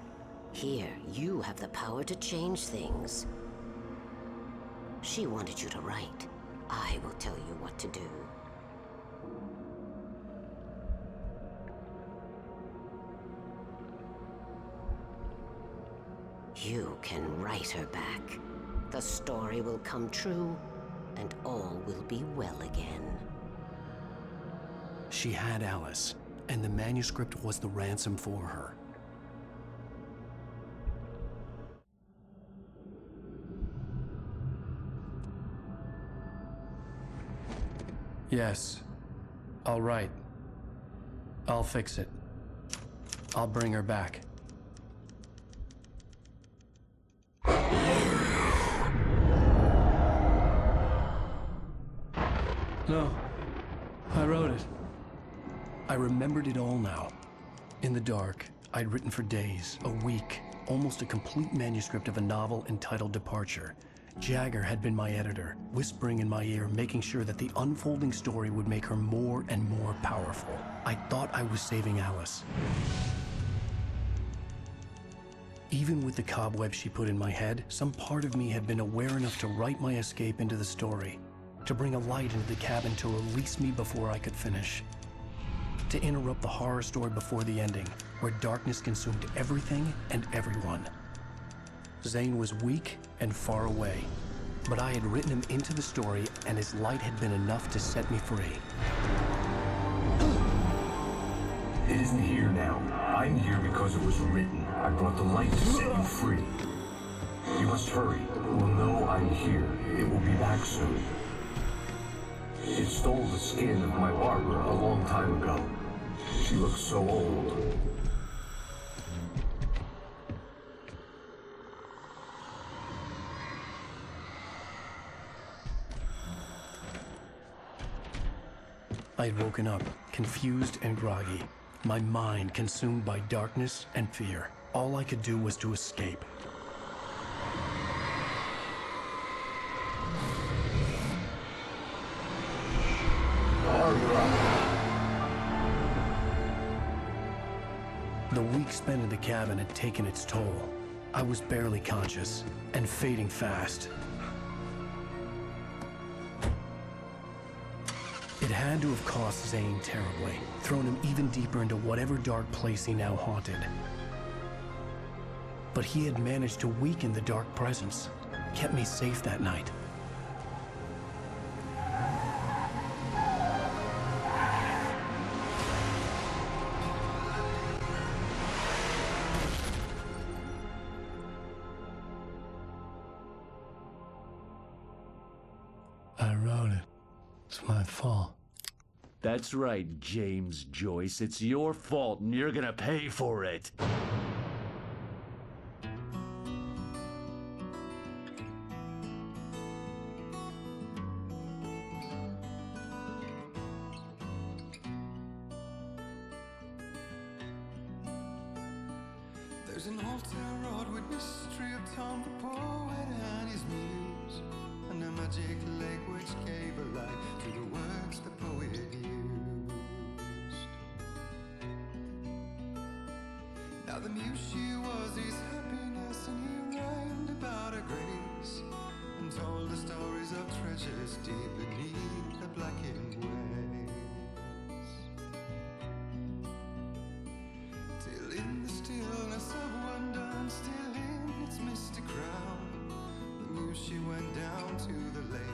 Here, you have the power to change things. She wanted you to write. I will tell you what to do. You can write her back. The story will come true, and all will be well again. She had Alice, and the manuscript was the ransom for her. Yes. I'll write. I'll fix it. I'll bring her back. No. I wrote it. I remembered it all now. In the dark, I'd written for days, a week, almost a complete manuscript of a novel entitled Departure. Jagger had been my editor, whispering in my ear, making sure that the unfolding story would make her more and more powerful. I thought I was saving Alice. Even with the cobwebs she put in my head, some part of me had been aware enough to write my escape into the story, to bring a light into the cabin to release me before I could finish, to interrupt the horror story before the ending, where darkness consumed everything and everyone. Zane was weak and far away, but I had written him into the story, and his light had been enough to set me free. It isn't here now. I'm here because it was written. I brought the light to set you free. hurry. It will know I'm here. It will be back soon. It stole the skin of my Barbara a long time ago. She looks so old. I had woken up, confused and groggy, my mind consumed by darkness and fear. All I could do was to escape. The week spent in the cabin had taken its toll. I was barely conscious and fading fast. It had to have cost Zane terribly, thrown him even deeper into whatever dark place he now haunted. But he had managed to weaken the dark presence, kept me safe that night. I wrote it. It's my fault. That's right, James Joyce. It's your fault, and you're gonna pay for it. There's an old town road with mystery of Tom the poet and his muse, and a magic lake which gave a light to the words the poet used. Now the muse she was his happiness, and he rhymed about her grace, and told the stories of treasures deep beneath the blackened waves. Till in the stillness of wonder, and still in its misty crown, the muse she went down to the lake